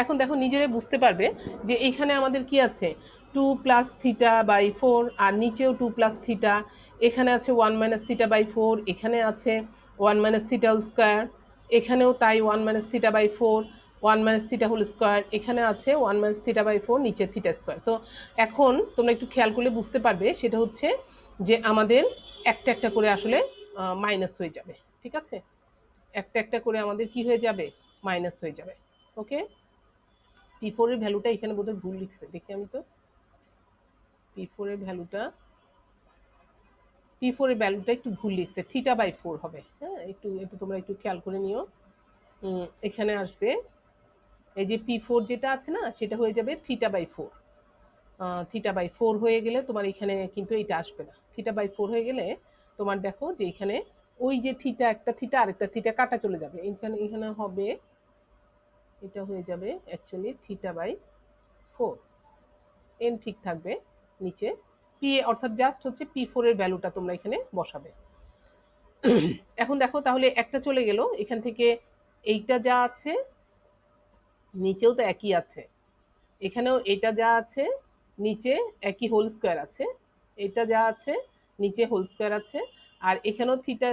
এখন দেখো নিজেরাই বুঝতে পারবে যে এইখানে আমাদের কি আছে 2 প্লাস থিটা বাই 4, আর নিচেও 2 প্লাস থিটা, এখানে আছে 1 মাইনাস থিটা বাই 4, এখানে আছে 1 মাইনাস থিটা হোল স্কোয়ার, এখানেও তাই 1 minus theta by 4, 1 minus theta whole square, এখানে আছে 1 মাইনাস থিটা বাই 4, নিচে থিটা স্কোয়ার। তো এখন তোমরা একটু খেয়াল করলে বুঝতে পারবে সেটা হচ্ছে যে আমাদের একটা একটা করে আসলে মাইনাস হয়ে যাবে, ঠিক আছে। একটা একটা করে আমাদের কি হয়ে যাবে, মাইনাস হয়ে যাবে। ওকে, পি ফোর এর ভ্যালুটা এখানে বোধহয় ভুল লিখছে, দেখি আমি তো, পি ফোর এর ভ্যালুটা একটু ভুল লিখছে, থিটা বাই 4 হবে। হ্যাঁ, একটু তোমরা একটু খেয়াল করে নিও। এখানে আসবে এই যে পি ফোর যেটা আছে না, সেটা হয়ে যাবে থিটা বাই 4। থিটা বাই 4 হয়ে গেলে তোমার এখানে কিন্তু এটা আসবে না। থিটা বাই 4 হয়ে গেলে তোমার দেখো যে এখানে ওই যে থিটা, একটা থিটা আরেকটা থিটা কাটা চলে যাবে, এখানে হবে, এটা হয়ে যাবে অ্যাকচুয়ালি থিটা বাই 4, এন ঠিক থাকবে নিচে, পি অর্থাৎ জাস্ট হচ্ছে পি ফোর এর ভ্যালুটা তোমরা এখানে বসাবে। এখন দেখো তাহলে একটা চলে গেল এখান থেকে, এইটা যা আছে নিচেও তো একই আছে, এখানেও এটা যা আছে নিচে একই হোল স্কোয়ার আছে, এটা যা আছে নিচে হোল স্কোয়ার আছে, আর এখানেও থিটা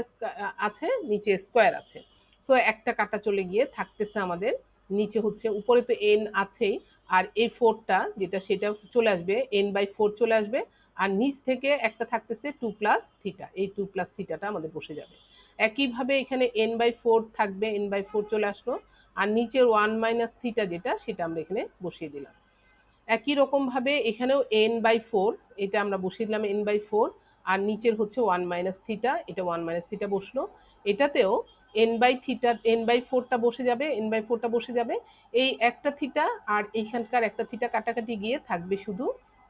আছে নিচে স্কোয়ার আছে। সো একটা কাটা চলে গিয়ে থাকতেছে আমাদের নিচে হচ্ছে, উপরে তো এন আছেই, আর এই ফোরটা যেটা সেটা চলে আসবে, এন বাই 4 চলে আসবে, আর নিচ থেকে একটা থাকতেছে 2 প্লাস থিটা, এই 2 প্লাস থিটাটা আমাদের বসে যাবে। একইভাবে এখানে এন বাই 4 থাকবে, এন বাই 4 চলে আসলো, আর নিচের 1 মাইনাস থিটা যেটা সেটা আমরা এখানে বসিয়ে দিলাম। একই রকমভাবে এখানেও এন বাই 4, এটা আমরা বসিয়ে দিলাম এন বাই 4, আর নিচের হচ্ছে 1 মাইনাস থিটা, এটা 1 মাইনাস থিটা বসলো, এটাতেও n by theta, n by 4টা বসে যাবে, এন বাই 4টা বসে যাবে, এই একটা থিটা আর এইখানকার একটা থিটা কাটাকাটি গিয়ে থাকবে শুধু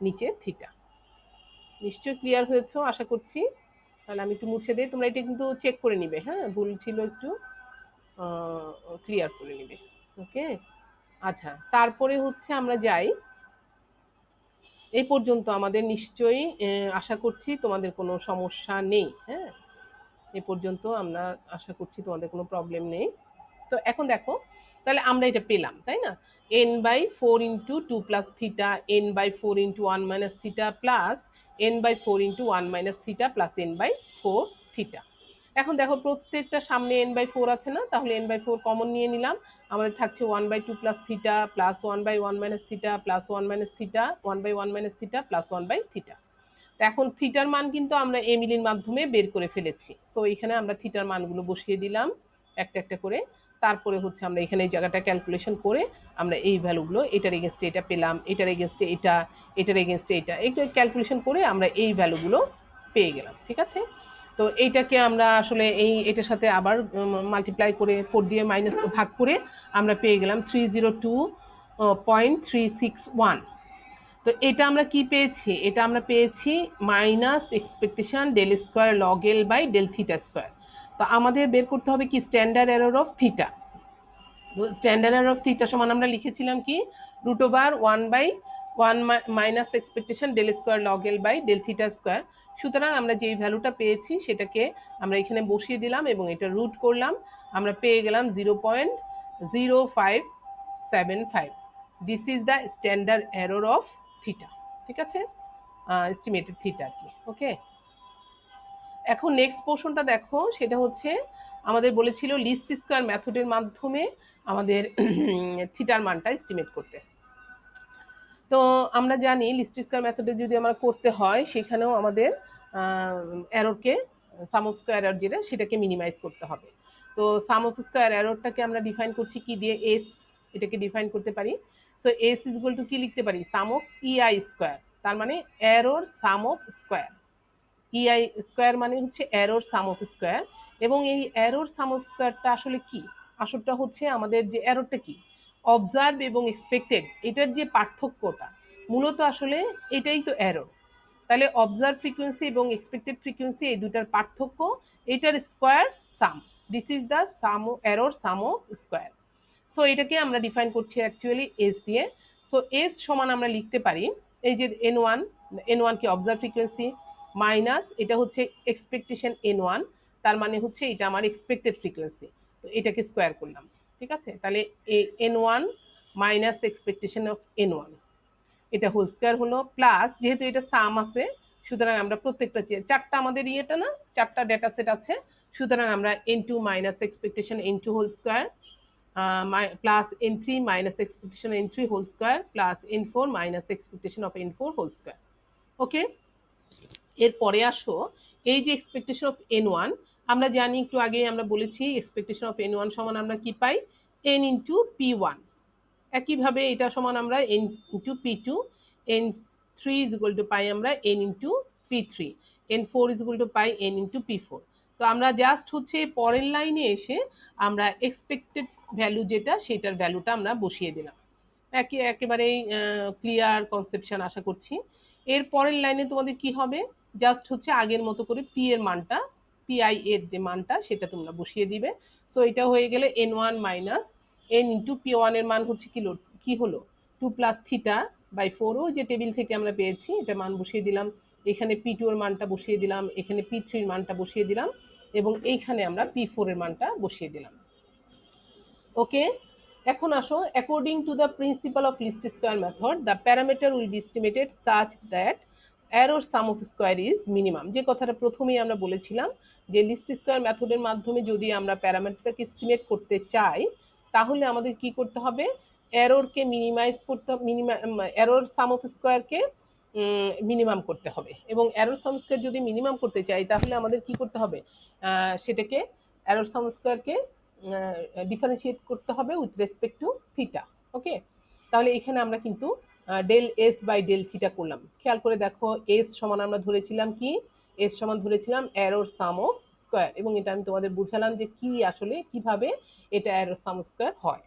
নিচে থিটা। নিশ্চয়ই ক্লিয়ার হয়েছে আশা করছি। তাহলে আমি একটু মুছে দিই, তোমরা এটা কিন্তু চেক করে নিবে, হ্যাঁ ভুল ছিল একটু ক্লিয়ার করে নিবে। ওকে, আচ্ছা তারপরে হচ্ছে আমরা যাই, এই পর্যন্ত আমাদের নিশ্চয়ই আশা করছি তোমাদের কোনো সমস্যা নেই। হ্যাঁ, এ পর্যন্ত আমরা আশা করছি তোমাদের কোনো প্রবলেম নেই। তো এখন দেখো তাহলে আমরা এটা পেলাম, তাই না, n by 4 into 2 plus theta, n by 4 into 1 minus theta plus n by 4 into 1 minus theta plus n by 4 theta. এখন দেখো প্রত্যেকটা সামনে এন বাই 4 আছে না, তাহলে এন বাই 4 কমন নিয়ে নিলাম, আমাদের থাকছে 1 by 2 plus theta plus 1 by 1 minus theta plus 1 minus theta, 1 by 1 minus theta plus 1 by theta. এখন থিটার মান কিন্তু আমরা এমিলির মাধ্যমে বের করে ফেলেছি। সো এখানে আমরা থিটার মানগুলো বসিয়ে দিলাম একটা একটা করে, তারপরে হচ্ছে আমরা এখানে এই জায়গাটা ক্যালকুলেশন করে আমরা এই ভ্যালুগুলো, এটার এগেনস্টে এটা পেলাম, এটার এগেনস্টে এটা, এটার এগেনস্টে এটা, এইটা ক্যালকুলেশন করে আমরা এই ভ্যালুগুলো পেয়ে গেলাম, ঠিক আছে। তো এইটাকে আমরা আসলে এটার সাথে আবার মাল্টিপ্লাই করে 4 দিয়ে মাইনাস ভাগ করে আমরা পেয়ে গেলাম 302.361। তো এটা আমরা কি পেয়েছি, এটা আমরা পেয়েছি minus expectation del square log L by del theta square. তো আমাদের বের করতে হবে কি স্ট্যান্ডার্ড এরর অফ থিটা। তো স্ট্যান্ডার্ড এরর অফ থিটা সমান আমরা লিখেছিলাম কি √1/1 minus expectation del square log L by del theta square. সুতরাং আমরা যেই ভ্যালুটা পেয়েছি সেটাকে আমরা এখানে বসিয়ে দিলাম এবং এটা রুট করলাম, আমরা পেয়ে গেলাম 0.0575। This is the standard error of theta. ঠিক আছে, এস্টিমেটেড থিটা আর কি। ওকে, এখন নেক্সট পোর্শনটা দেখো, সেটা হচ্ছে আমাদের বলেছিল লিস্ট স্কোয়ার মেথডের মাধ্যমে আমাদের থিটার মানটা এস্টিমেট করতে। তো আমরা জানি লিস্ট স্কোয়ার মেথডে যদি আমরা করতে হয় সেখানেও আমাদের এররকে সাম অফ স্কোয়ার এরর যেটা সেটাকে মিনিমাইজ করতে হবে। তো সাম অফ স্কোয়ার এররটাকে আমরা ডিফাইন করছি কি দিয়ে, এস, এটাকে ডিফাইন করতে পারি। So S is equal two কি লিখতে পারি, সাম অফ ইআই স্কোয়ার, তার মানে error sum of square. EI square মানে হচ্ছে এরর সাম অফ স্কোয়ার, এবং এই এরর সাম অফ স্কোয়ারটা আসলে কি, আসলটা হচ্ছে আমাদের যে এররটা কি অবজার্ভ এবং এক্সপেক্টেড, এটার যে পার্থক্যটা মূলত আসলে এটাই তো এরর। তাহলে অবজার্ভ ফ্রিকোয়েন্সি এবং এক্সপেক্টেড ফ্রিকোয়েন্সি এই দুটার পার্থক্য, এটার square some, this is the some error sum of square. So এটাকে আমরা ডিফাইন করছি অ্যাকচুয়ালি এস দিয়ে। সো এস সমান আমরা লিখতে পারি এই যে এন ওয়ান কি অবজার্ভ ফ্রিকোয়েন্সি মাইনাস এটা হচ্ছে এক্সপেকটেশন এন ওয়ান, তার মানে হচ্ছে এটা আমার এক্সপেক্টেড ফ্রিকোয়েন্সি। তো এটাকে স্কোয়ার করলাম। ঠিক আছে, তাহলে N one minus expectation of N one, এটা হোল স্কোয়ার হলো, প্লাস যেহেতু এটা সাম আছে সুতরাং আমরা প্রত্যেকটা চারটা আমাদের ইয়েটা না, চারটা ডেটা সেট আছে, সুতরাং আমরা n2 minus expectation n2 whole square plus n3 minus expectation n3 whole square plus n4 minus expectation of n4 whole square. Okay, এরপরে আসো এই যে এক্সপেকটেশন অফ এন ওয়ান, আমরা জানি একটু আগে আমরা বলেছি এক্সপেকটেশন অফ এন ওয়ান সমান আমরা কি পাই n ইন্টু p1। একইভাবে এটা সমান আমরা n into p2, n3 is equal to পাই আমরা n into p3, n4 is equal to পাই n ইন্টু p4। তো আমরা জাস্ট হচ্ছে পরের লাইনে এসে আমরা এক্সপেক্টেড ভ্যালু যেটা সেটার ভ্যালুটা আমরা বসিয়ে দিলাম। একেবারেই ক্লিয়ার কনসেপশন আশা করছি। এর পরের লাইনে তোমাদের কি হবে, জাস্ট হচ্ছে আগের মতো করে পি এর মানটা, পিআই এর যে মানটা সেটা তোমরা বসিয়ে দিবে। সো এটা হয়ে গেলে n1 minus n into p1 এর মান হচ্ছে কি হলো 2 প্লাস থিটা বাই 4, যে টেবিল থেকে আমরা পেয়েছি এটা মান বসিয়ে দিলাম, এখানে p2 এর মানটা বসিয়ে দিলাম, এখানে p3 এর মানটা বসিয়ে দিলাম, এবং এইখানে আমরা p4 এর মানটা বসিয়ে দিলাম। ওকে, এখন আসো, according to the principle of least square method the parameter will be estimated such that error sum of square is minimum. যে কথাটা প্রথমেই আমরা বলেছিলাম যে লিস্ট স্কোয়ার মেথডের মাধ্যমে যদি আমরা প্যারামিটারটাকে এস্টিমেট করতে চাই তাহলে আমাদের কি করতে হবে, এররকে মিনিমাইজ করতে, এরর সাম অফ স্কোয়ারকে মিনিমাম করতে হবে, এবং এরর সাম স্কোয়ার যদি মিনিমাম করতে চাই তাহলে আমাদের কি করতে হবে, সেটাকে এরর সাম স্কোয়ারকে ডিফারেন্সিয়েট করতে হবে with respect to theta. Okay, তাহলে এখানে আমরা কিন্তু del S by del theta করলাম। খেয়াল করে দেখো, এস সমান আমরা ধরেছিলাম কি, এস সমান ধরেছিলাম এরর সাম অফ স্কোয়ার, এবং এটা আমি তোমাদের বুঝালাম যে কি আসলে কিভাবে এটা এরর সাম স্কোয়ার হয়।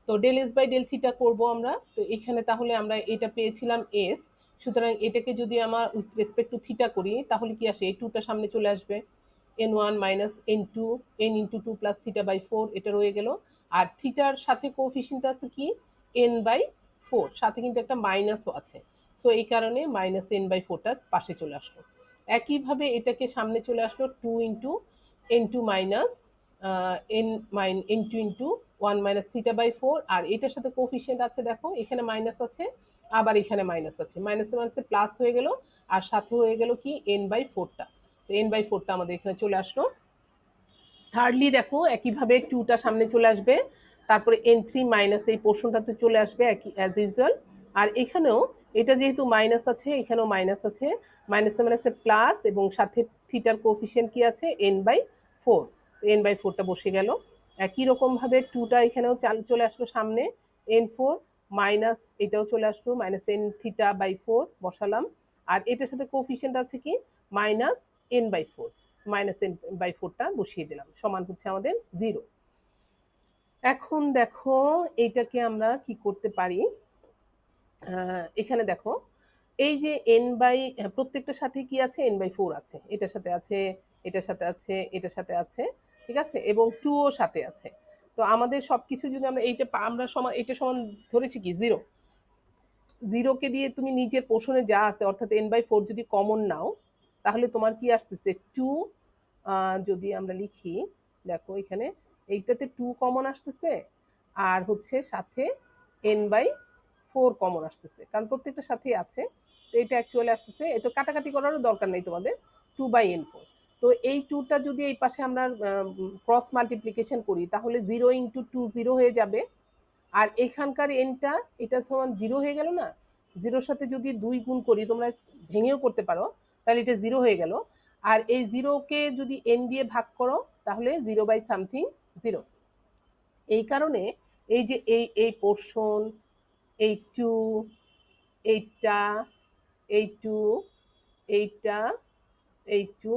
তো del S by del theta করবো আমরা। তো এখানে তাহলে আমরা এটা পেয়েছিলাম এস, সুতরাং এটাকে যদি আমার উইথ রেসপেক্ট টু থিটা করি তাহলে কি আসে, এই টুটা সামনে চলে আসবে, n1 minus n2 n into 2 plus theta by 4, এটা রয়ে গেল। আর থিটার সাথে কোফিসিয়েন্ট আছে কি n বাই 4, সাথে কিন্তু একটা মাইনাসও আছে, সো এই কারণে মাইনাস n বাই 4টা পাশে চলে আসলো। একইভাবে এটাকে সামনে চলে আসলো 2 into n2 minus n2 into 1 minus theta by 4, আর এটার সাথে কোফিসিয়েন্ট আছে দেখো, এখানে মাইনাস আছে আবার এখানে মাইনাস আছে, মাইনাসে মাইনাসে প্লাস হয়ে গেল, আর সাথে হয়ে গেল কি n বাই 4টা। তো n বাই 4টা আমাদের এখানে চলে আসলো। থার্ডলি দেখো একইভাবে 2টা সামনে চলে আসবে, তারপরে n3 মাইনাস এই পোর্শনটাতে চলে আসবে একই অ্যাজ ইউজুয়াল। আর এখানেও এটা যেহেতু মাইনাস আছে এখানেও মাইনাস আছে, মাইনাসে মাইনাসে প্লাস, এবং সাথে থিটার কোফিসিয়েন্ট কি আছে n বাই 4, তো n বাই 4টা বসে গেল। একই রকমভাবে 2টা এখানেও চলে আসলো সামনে, n4 মাইনাস এটাও চলে আসলো, মাইনাস n থিটা বাই 4 বসালাম, আর এটার সাথে কোফিসিয়েন্ট আছে কি মাইনাস n বাই 4, -n/4টা বসিয়ে দিলাম, সমান হচ্ছে আমাদের 0। এখন দেখো এইটাকে আমরা কি করতে পারি, এখানে দেখো এই যে প্রত্যেকটার সাথে কি আছে, n/4 আছে, এটার সাথে আছে, এটার সাথে আছে, এটার সাথে আছে, ঠিক আছে, এবং 2 ও সাথে আছে। তো আমাদের সবকিছু যদি আমরা এটা সমান ধরেছি কি 0, 0 কে দিয়ে তুমি নিজের পোর্শনে যা আছে অর্থাৎ n/4 যদি কমন নাও, তাহলে তোমার কি আসতেছে 2, যদি আমরা লিখি, দেখো এখানে এইটাতে 2 কমন আসতেছে, আর হচ্ছে সাথে n/4 কমন আসতেছে, কারণ প্রত্যেকটা সাথেই আছে। তো এটা অ্যাকচুয়ালি আসতেছে, এতো কাটাকাটি করারও দরকার নেই তোমাদের, 2/n4। তো এই 2টা যদি এই পাশে আমরা ক্রস মাল্টিপ্লিকেশন করি, তাহলে 0 × 2 0 হয়ে যাবে, আর এখানকার এনটা এটা সমান 0 হয়ে গেল না, 0-র সাথে যদি 2 গুণ করি, তোমরা ভেঙেও করতে পারো, তাহলে এটা 0 হয়ে গেল। আর এই 0-কে যদি n দিয়ে ভাগ করো, তাহলে 0/something 0। এই কারণে এই যে এই পোর্শন, এই 2, এইটা, এই 2, এইটা, এই 2,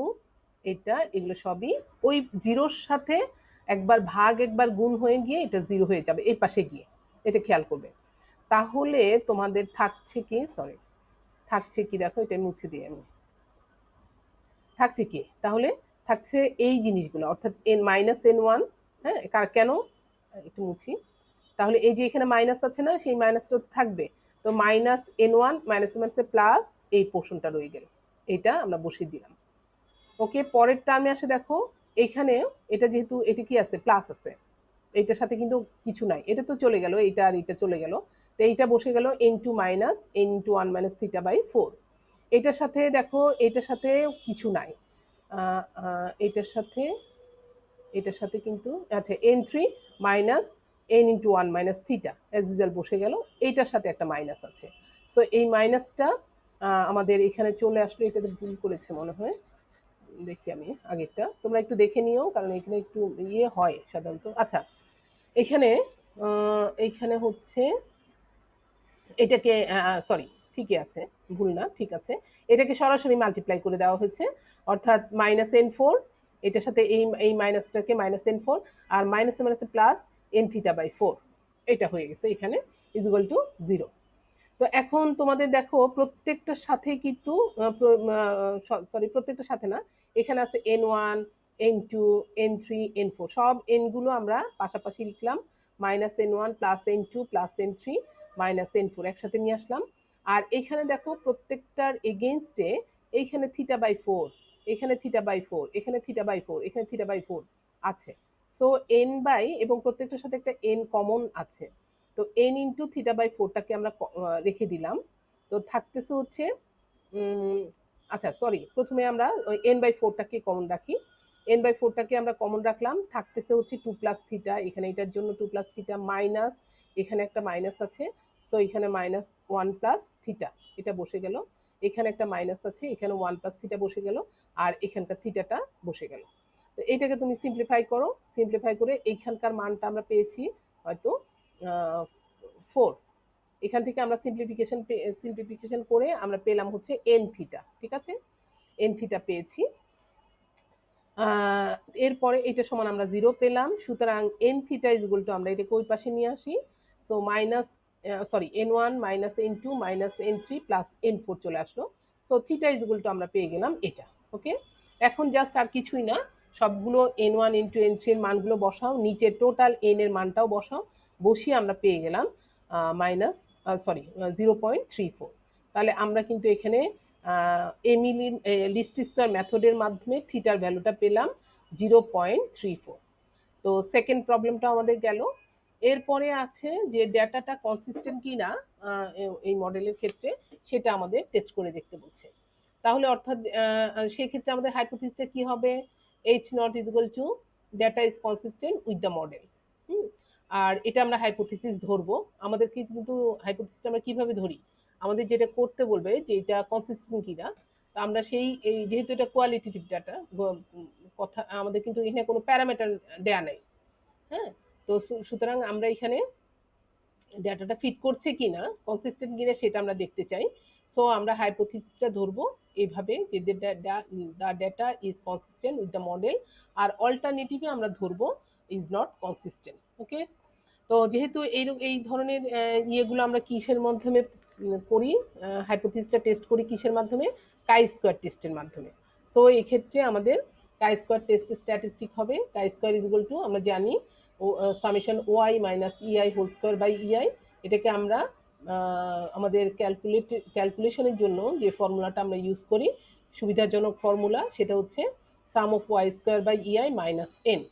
এটা, এগুলো সবই ওই 0-র সাথে একবার ভাগ একবার গুণ হয়ে গিয়ে এটা 0 হয়ে যাবে এই পাশে গিয়ে, এটা খেয়াল করবে। তাহলে তোমাদের থাকছে কি, সরি, থাকছে কি, দেখো এটা মুছে দিই আমি, থাকছে কি, তাহলে থাকছে এই জিনিসগুলো, অর্থাৎ -n1, হ্যাঁ, কেন, একটু মুছি, তাহলে এই যে এখানে মাইনাস আছে না, সেই মাইনাসটা থাকবে, তো -n1 মাইনাসে প্লাস এই পোর্শনটা রয়ে গেল, এটা আমরা বসিয়ে দিলাম। ওকে, পরের টার্মে আসে, দেখো এখানে এটা যেহেতু এটা কি আছে, প্লাস আছে, এইটার সাথে কিন্তু কিছু নাই, এটা তো চলে গেল, এইটা আর এটা চলে গেল, তো এইটা বসে গেল n2 মাইনাস n×1 - θ/4। এটার সাথে দেখো, এটার সাথে কিছু নাই, এটার সাথে কিন্তু আচ্ছা, n3 minus n×1 - θ as usual বসে গেল, এইটার সাথে একটা মাইনাস আছে। সো এই মাইনাসটা আমাদের এখানে চলে আসলো, এটাতে ভুল করেছে মনে হয়, দেখি আমি আগেরটা, তোমরা একটু দেখে নিও, কারণ এখানে একটু ইয়ে হয় সাধারণত। আচ্ছা, এখানে এইখানে হচ্ছে এটাকে, সরি, ঠিকই আছে, ভুল না, ঠিক আছে, এটাকে সরাসরি মাল্টিপ্লাই করে দেওয়া হয়েছে, অর্থাৎ -n4, এটার সাথে এই মাইনাসটাকে -n4, আর মাইনাসে প্লাস n θ/4, এটা হয়ে গেছে এখানে = 0। তো এখন তোমাদের দেখো প্রত্যেকটার সাথে কিন্তু, সরি, প্রত্যেকটার সাথে না, এখানে আছে n1, n2, n3, n4, সব n গুলো আমরা পাশাপাশি লিখলাম, -n1 plus n2 plus n3 -n4 একসাথে নিয়ে আসলাম। আর এখানে দেখো প্রত্যেকটার এগেইনস্টে এইখানে θ/4, এখানে θ/4, এখানে θ/4, এখানে θ/4 আছে। সো n বাই, এবং প্রত্যেকটার সাথে একটা n কমন আছে, তো n × θ/4টাকে আমরা রেখে দিলাম। তো থাকতেছে হচ্ছে, আচ্ছা সরি, প্রথমে আমরা ওই n/4টাকে কমন রাখি, n/4টাকে আমরা কমন রাখলাম, থাকতেছে হচ্ছে 2 প্লাস θ, এখানে এটার জন্য 2 প্লাস θ মাইনাস, এখানে একটা মাইনাস আছে, সো এখানে -1 প্লাস θ, এটা বসে গেল, এখানে একটা মাইনাস আছে, এখানে 1 প্লাস θ বসে গেল, আর এখানকার থিটাটা বসে গেল। তো এইটাকে তুমি সিম্পলিফাই করো, সিম্পলিফাই করে এইখানকার মানটা আমরা পেয়েছি হয়তো 4। এখান থেকে আমরা সিম্পলিফিকেশন করে আমরা পেলাম হচ্ছে n θ, ঠিক আছে, n θ পেয়েছি। এরপরে এটা সমান আমরা 0 পেলাম, সুতরাং n θ = আমরা এটাকে ওই পাশে নিয়ে আসি, so n1 minus n2 minus n3 plus n4 চলে আসলো, সো θ = আমরা পেয়ে গেলাম এটা। ওকে, এখন জাস্ট আর কিছুই না, সবগুলো n1 n2 n3 এর মানগুলো বসাও, নিচে টোটাল n এর মানটাও বসাও, বসিয়ে আমরা পেয়ে গেলাম -0.34। তাহলে আমরা কিন্তু এখানে এমিলির লিস্ট স্কোয়ার মেথডের মাধ্যমে থিটার ভ্যালুটা পেলাম 0.34। তো সেকেন্ড প্রবলেমটা আমাদের গেল। এরপরে আছে যে ডেটাটা কনসিস্টেন্ট কি না এই মডেলের ক্ষেত্রে, সেটা আমাদের টেস্ট করে দেখতে বলছে। তাহলে অর্থাৎ সেক্ষেত্রে আমাদের হাইপোথিসিসটা কি হবে, H0 = data is consistent with the model. আর এটা আমরা হাইপোথিসিস ধরবো, আমাদের কিন্তু হাইপোথিসিসটা আমরা কিভাবে ধরি, আমাদের যেটা করতে বলবে যে এটা কনসিস্টেন্ট কিনা, তা আমরা এই যেহেতু এটা কোয়ালিটেটিভ ডাটা, কথা আমাদের কিন্তু এখানে কোনো প্যারামিটার দেয়া নাই, হ্যাঁ, তো সুতরাং আমরা এখানে ডাটাটা ফিট করছে কিনা, কনসিস্টেন্ট কিনা সেটা আমরা দেখতে চাই। সো আমরা হাইপোথিসিসটা ধরবো এইভাবে যে the data is consistent with the model, আর অল্টারনেটিভে আমরা ধরবো ইজ নট কনসিস্টেন্ট। ওকে, তো যেহেতু এই ধরনের ইয়েগুলো আমরা কিসের মাধ্যমে করি, হাইপোথিসিসটা টেস্ট করি কিসের মাধ্যমে, কাই স্কোয়ার টেস্টের মাধ্যমে। সো এক্ষেত্রে আমাদের কাই স্কোয়ার টেস্টের স্ট্যাটিস্টিক হবে chi square is equal to, আমরা জানি summation Y minus E I whole square by E I. এটাকে আমরা আমাদের ক্যালকুলেশনের জন্য যে ফর্মুলাটা আমরা ইউজ করি, সুবিধাজনক ফর্মুলা, সেটা হচ্ছে sum of Y square by E I minus N.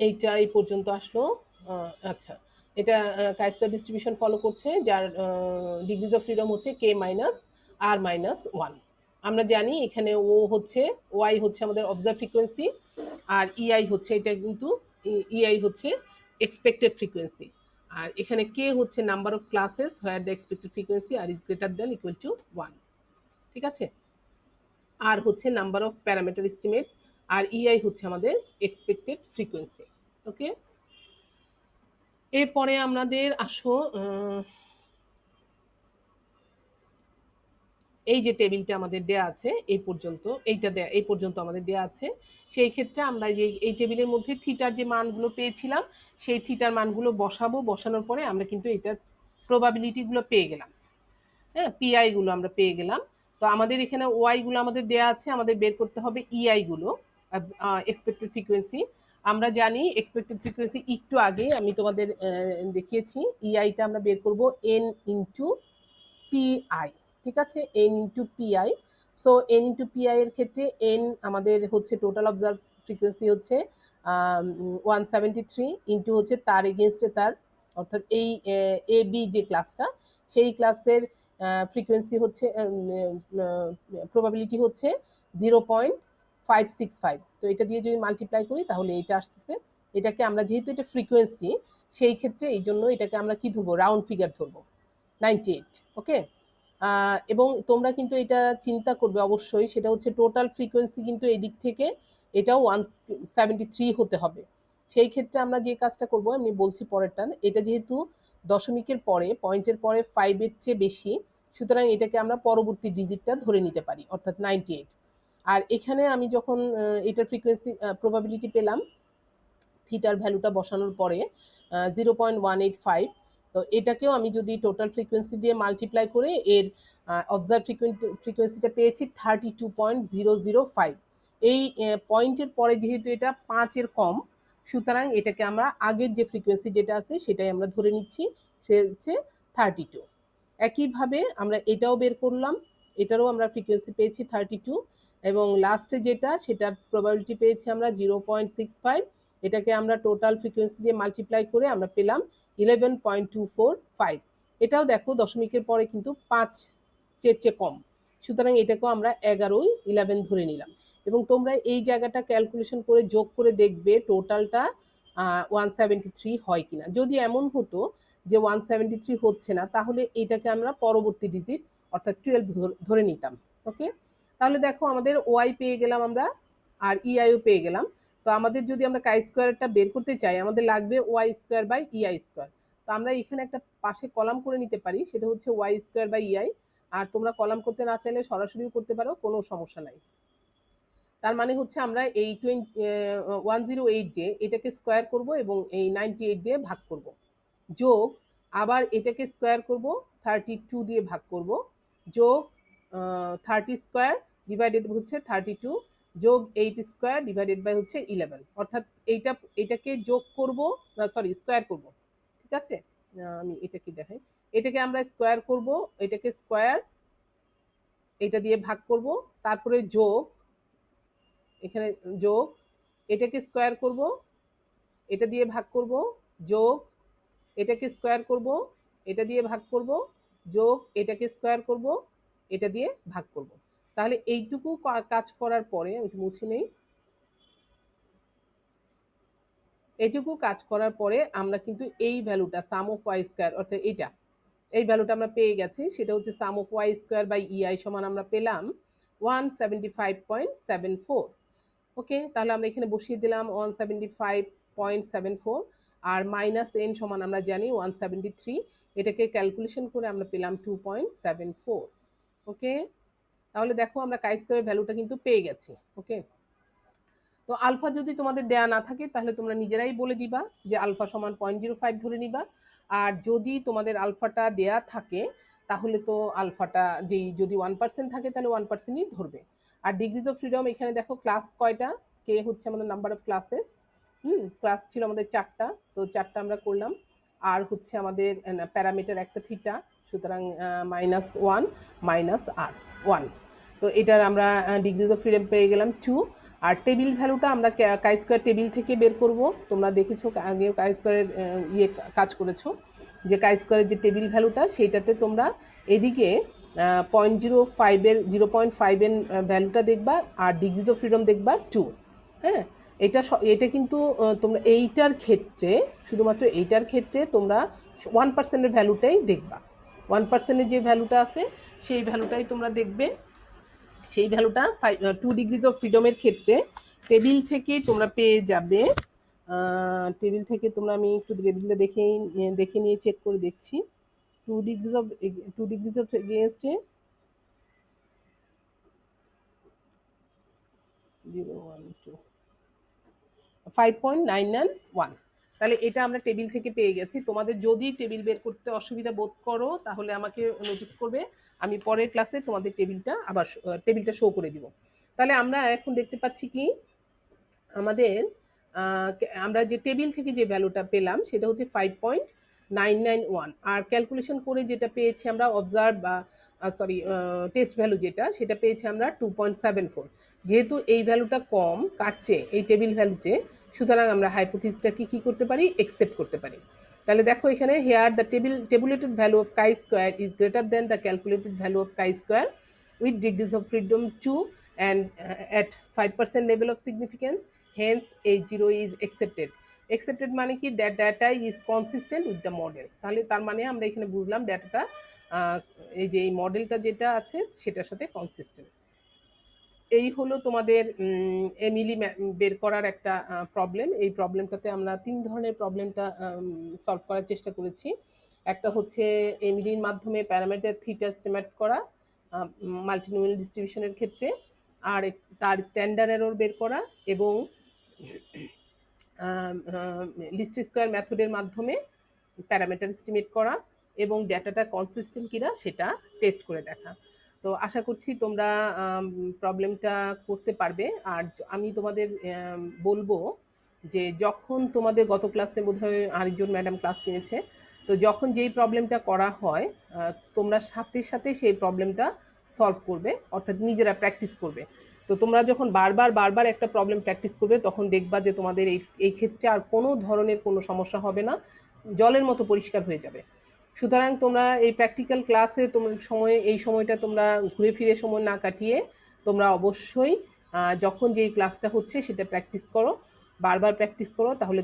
এইটা এই পর্যন্ত আসলো। আচ্ছা, এটা কাই স্কয়ার ডিস্ট্রিবিউশন ফলো করছে, যার ডিগ্রিজ অফ ফ্রিডম হচ্ছে কে মাইনাস আর মাইনাস ওয়ান। আমরা জানি এখানে ও হচ্ছে, ওয়াই হচ্ছে আমাদের অবজার্ভ ফ্রিকোয়েন্সি, আর ইআই হচ্ছে, এটা কিন্তু ইআই হচ্ছে এক্সপেক্টেড ফ্রিকোয়েন্সি, আর এখানে কে হচ্ছে number of classes where the expected frequency আর is greater than equal to one. ঠিক আছে, আর হচ্ছে নাম্বার অফ প্যারামিটার এস্টিমেট, আর ইআই হচ্ছে আমাদের এক্সপেক্টেড ফ্রিকোয়েন্সি। ওকে, এরপরে আমাদের আসো এই যে টেবিলটা আমাদের দেয়া আছে এই পর্যন্ত, এই পর্যন্ত আমাদের দেয়া আছে। সেই ক্ষেত্রে আমরা যে এই টেবিলের মধ্যে থিটার যে মানগুলো পেয়েছিলাম, সেই থিটার মানগুলো বসাবো, বসানোর পরে আমরা কিন্তু এটার প্রবাবিলিটিগুলো পেয়ে গেলাম। হ্যাঁ, পিআই গুলো আমরা পেয়ে গেলাম। তো আমাদের এখানে ওয়াই গুলো আমাদের দেয়া আছে, আমাদের বের করতে হবে ইআই গুলো, এক্সপেক্টেড ফ্রিকোয়েন্সি। আমরা জানি এক্সপেক্টেড ফ্রিকোয়েন্সি, একটু আগে আমি তোমাদের দেখিয়েছি, ইআইটা আমরা বের করব এন ইন্টু পিআই। ঠিক আছে, N into PI. So N into PI এর ক্ষেত্রে এন আমাদের হচ্ছে টোটাল অবজার্ভ ফ্রিকোয়েন্সি হচ্ছে 173 ইন্টু হচ্ছে তার এগেনস্টে তার, অর্থাৎ এই এ বি যে ক্লাসটা, সেই ক্লাসের ফ্রিকোয়েন্সি হচ্ছে, প্রবাবিলিটি হচ্ছে 0.565। তো এটা দিয়ে যদি মাল্টিপ্লাই করি তাহলে এটা আসতেছে। এটাকে আমরা, যেহেতু এটা ফ্রিকোয়েন্সি, সেই ক্ষেত্রে এই জন্য এটাকে আমরা কি ধরবো, রাউন্ড ফিগার ধরবো, 98। ওকে, এবং তোমরা কিন্তু এটা চিন্তা করবে অবশ্যই, সেটা হচ্ছে টোটাল ফ্রিকোয়েন্সি কিন্তু এই দিক থেকে এটাও 173 হতে হবে। সেই ক্ষেত্রে আমরা যে কাজটা করব, আমি বলছি পরেরটা, এটা যেহেতু দশমিকের পরে, পয়েন্টের পরে 5-এর চেয়ে বেশি, সুতরাং এটাকে আমরা পরবর্তী ডিজিটটা ধরে নিতে পারি, অর্থাৎ 98। আর এখানে আমি যখন এটার ফ্রিকোয়েন্সি প্রবাবিলিটি পেলাম থিটার ভ্যালুটা বসানোর পরে 0.185, তো এটাকেও আমি যদি টোটাল ফ্রিকোয়েন্সি দিয়ে মাল্টিপ্লাই করে এর অবজার্ভ ফ্রিকোয়েন্সিটা পেয়েছি 32.005। এই পয়েন্টের পরে যেহেতু এটা 5-এর কম, সুতরাং এটাকে আমরা আগের যে ফ্রিকোয়েন্সি যেটা আছে সেটাই আমরা ধরে নিচ্ছি, সে হচ্ছে 32। একইভাবে আমরা এটাও বের করলাম, এটারও আমরা ফ্রিকোয়েন্সি পেয়েছি 32, এবং লাস্টে যেটা, সেটার প্রবাবিলিটি পেয়েছি আমরা 0.65। এটাকে আমরা টোটাল ফ্রিকোয়েন্সি দিয়ে মাল্টিপ্লাই করে আমরা পেলাম 11.245। এটাও দেখো দশমিকের পরে কিন্তু 5 চেয়ে কম, সুতরাং এটাকেও আমরা 11 ধরে নিলাম। এবং তোমরা এই জায়গাটা ক্যালকুলেশন করে যোগ করে দেখবে টোটালটা 173 হয় কিনা। যদি এমন হতো যে 173 হচ্ছে না, তাহলে এটাকে আমরা পরবর্তী ডিজিট অর্থাৎ 12 ধরে নিতাম। ওকে, তাহলে দেখো আমাদের ওয়াই পেয়ে গেলাম আমরা, আর ইআইও পেয়ে গেলাম। তো আমাদের যদি আমরা কাই স্কোয়ারটা বের করতে চাই, আমাদের লাগবে y square by e i square. তো আমরা এখানে একটা পাশে কলাম করে নিতে পারি, সেটা হচ্ছে ওয়াই স্কোয়ার বাই ইআই। আর তোমরা কলাম করতে না চাইলে সরাসরিও করতে পারো, কোনো সমস্যা নাই। তার মানে হচ্ছে আমরা এই 108 যে এটাকে স্কোয়ার করব এবং এই 98 দিয়ে ভাগ করব, যোগ আবার এটাকে স্কোয়ার করব 32 দিয়ে ভাগ করব, যোগ 30 স্কোয়ার ডিভাইডেড হচ্ছে 32, যোগ 8 স্কোয়ার ডিভাইডেড বাই হচ্ছে 11। অর্থাৎ এটাকে যোগ করব, সরি স্কোয়ার করব। ঠিক আছে, আমি এটাকে দেখাই, এটাকে আমরা স্কোয়ার করব, এটাকে স্কোয়ার, এটা দিয়ে ভাগ করব, তারপরে যোগ, এখানে যোগ, এটাকে স্কোয়ার করব, এটা দিয়ে ভাগ করব, যোগ, এটাকে স্কোয়ার করব, এটা দিয়ে ভাগ করব, যোগ, এটাকে স্কোয়ার করব, এটা দিয়ে ভাগ করব। তাহলে এইটুকু কাজ করার পরে, আমি একটু মুছে নেই, এইটুকু কাজ করার পরে আমরা কিন্তু এই ভ্যালুটা সাম অফ ওয়াই স্কোয়ার, অর্থাৎ এটা, এই ভ্যালুটা আমরা পেয়ে গেছি, সেটা হচ্ছে sum of Y square by ইআই সমান আমরা পেলাম 175.74। ওকে, তাহলে আমরা এখানে বসিয়ে দিলাম 175.74। আর মাইনাস এন সমান আমরা জানি 173, এটাকে ক্যালকুলেশন করে আমরা পেলাম 2.74। ওকে, তাহলে দেখো আমরা কাই স্কয়ারের ভ্যালুটা কিন্তু পেয়ে গেছি। ওকে, তো আলফা যদি তোমাদের দেয়া না থাকে তাহলে তোমরা নিজেরাই বলে দিবা যে আলফা সমান 0.05 ধরে নিবা। আর যদি তোমাদের আলফাটা দেয়া থাকে তাহলে তো আলফাটা যেই যদি 1% থাকে তাহলে 1%ই ধরবে। আর ডিগ্রিজ অফ ফ্রিডম এখানে দেখো ক্লাস কয়টা, কে হচ্ছে আমাদের নাম্বার অফ ক্লাসেস। ক্লাস ছিল আমাদের 4টা, তো 4টা আমরা করলাম। আর হচ্ছে আমাদের প্যারামিটার একটা থিটা, সুতরাং -1 আর 1। তো এটার আমরা ডিগ্রিজ অফ ফ্রিডম পেয়ে গেলাম 2। আর টেবিল ভ্যালুটা আমরা কাই স্কয়ার টেবিল থেকে বের করব। তোমরা দেখেছো আগেও কাই স্কয়ারের কাজ করেছো, যে কাই স্কয়ারের যে টেবিল ভ্যালুটা সেইটাতে তোমরা এদিকে 0.05 এর ভ্যালুটা দেখবা আর ডিগ্রিজ অফ ফ্রিডম দেখবা 2। হ্যাঁ, এটা কিন্তু তোমরা এইটার ক্ষেত্রে, শুধুমাত্র এইটার ক্ষেত্রে তোমরা 1%-এর ভ্যালুটাই দেখবা। 1%-এর যে ভ্যালুটা আছে সেই ভ্যালুটাই তোমরা দেখবে। সেই ভ্যালুটা 2 ডিগ্রিজ অফ ফ্রিডমের ক্ষেত্রে টেবিল থেকে তোমরা পেয়ে যাবে। টেবিল থেকে তোমরা, আমি একটু টেবিলটা দেখে নিয়ে চেক করে দেখছি। 2 ডিগ্রিজ অফ এগেইনস্টে 5.991। তাহলে এটা আমরা টেবিল থেকে পেয়ে গেছি। তোমাদের যদি টেবিল বের করতে অসুবিধা বোধ করো তাহলে আমাকে নোটিস করবে, আমি পরের ক্লাসে তোমাদের টেবিলটা শো করে দিব। তাহলে আমরা এখন দেখতে পাচ্ছি কি আমাদের আমরা যে টেবিল থেকে যে ভ্যালুটা পেলাম সেটা হচ্ছে 5.991। আর ক্যালকুলেশন করে যেটা পেয়েছি আমরা অবজার্ভ বা টেস্ট ভ্যালু যেটা, সেটা পেয়েছি আমরা 2.74। যেহেতু এই ভ্যালুটা কম কাটছে এই টেবিল ভ্যালুতে, সুতরাং আমরা হাইপোথিসিসটাকে কি করতে পারি, একসেপ্ট করতে পারি। তাহলে দেখো এখানে here the tabulated value of chi square is greater than the calculated value of chi square with degrees of freedom 2 and at 5% level of significance, hence A0 is accepted. Accepted মানে কি, that data is consistent with the model। তাহলে তার মানে আমরা এখানে বুঝলাম ডাটাটা এই যে এই মডেলটা যেটা আছে সেটার সাথে কনসিস্টেন্ট। এই হলো তোমাদের এমিলি বের করার একটা প্রবলেম। এই প্রবলেমটাতে আমরা 3 ধরনের প্রবলেমটা সলভ করার চেষ্টা করেছি। একটা হচ্ছে এমিলির মাধ্যমে প্যারামিটার থিটা এস্টিমেট করা মাল্টিনোমিয়াল ডিস্ট্রিবিউশনের ক্ষেত্রে, আর তার স্ট্যান্ডার্ড এরর বের করা, এবং লিস্ট স্কোয়ার মেথডের মাধ্যমে প্যারামিটার এস্টিমেট করা এবং ডেটাটা কনসিস্টেন্ট কিনা সেটা টেস্ট করে দেখা। তো আশা করছি তোমরা প্রবলেমটা করতে পারবে। আর আমি তোমাদের বলবো যে যখন তোমাদের গত ক্লাসে বোধহয় আরেকজন ম্যাডাম ক্লাস নিয়েছে, তো যখন যেই প্রবলেমটা করা হয় তোমরা সাথে সাথে সেই প্রবলেমটা সলভ করবে, অর্থাৎ নিজেরা প্র্যাকটিস করবে। তো তোমরা যখন বারবার একটা প্রবলেম প্র্যাকটিস করবে তখন দেখবা যে তোমাদের এই ক্ষেত্রে আর কোনো ধরনের কোনো সমস্যা হবে না, জলের মতো পরিষ্কার হয়ে যাবে। সুতরাং তোমরা এই প্র্যাকটিক্যাল ক্লাসে তোমার এই সময়টা তোমরা ঘুরে ফিরে সময় না কাটিয়ে তোমরা অবশ্যই যখন যেই ক্লাসটা হচ্ছে সেটা প্র্যাকটিস করো, বারবার প্র্যাকটিস করো। তাহলে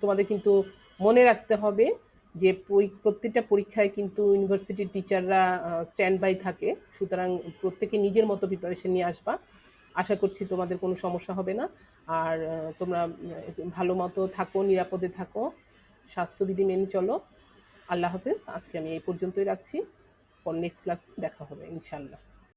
তোমাদের কিন্তু মনে রাখতে হবে যে প্রত্যেকটা পরীক্ষায় কিন্তু ইউনিভার্সিটির টিচাররা স্ট্যান্ড বাই থাকে, সুতরাং প্রত্যেকে নিজের মতো প্রিপারেশন নিয়ে আসবা। আশা করছি তোমাদের কোনো সমস্যা হবে না। আর তোমরা ভালো মতো থাকো, নিরাপদে থাকো, স্বাস্থ্যবিধি মেনে চলো। আল্লাহ হাফেজ। আজকে আমি এই পর্যন্তই রাখছি, পর নেক্সট ক্লাসে দেখা হবে ইনশাল্লাহ।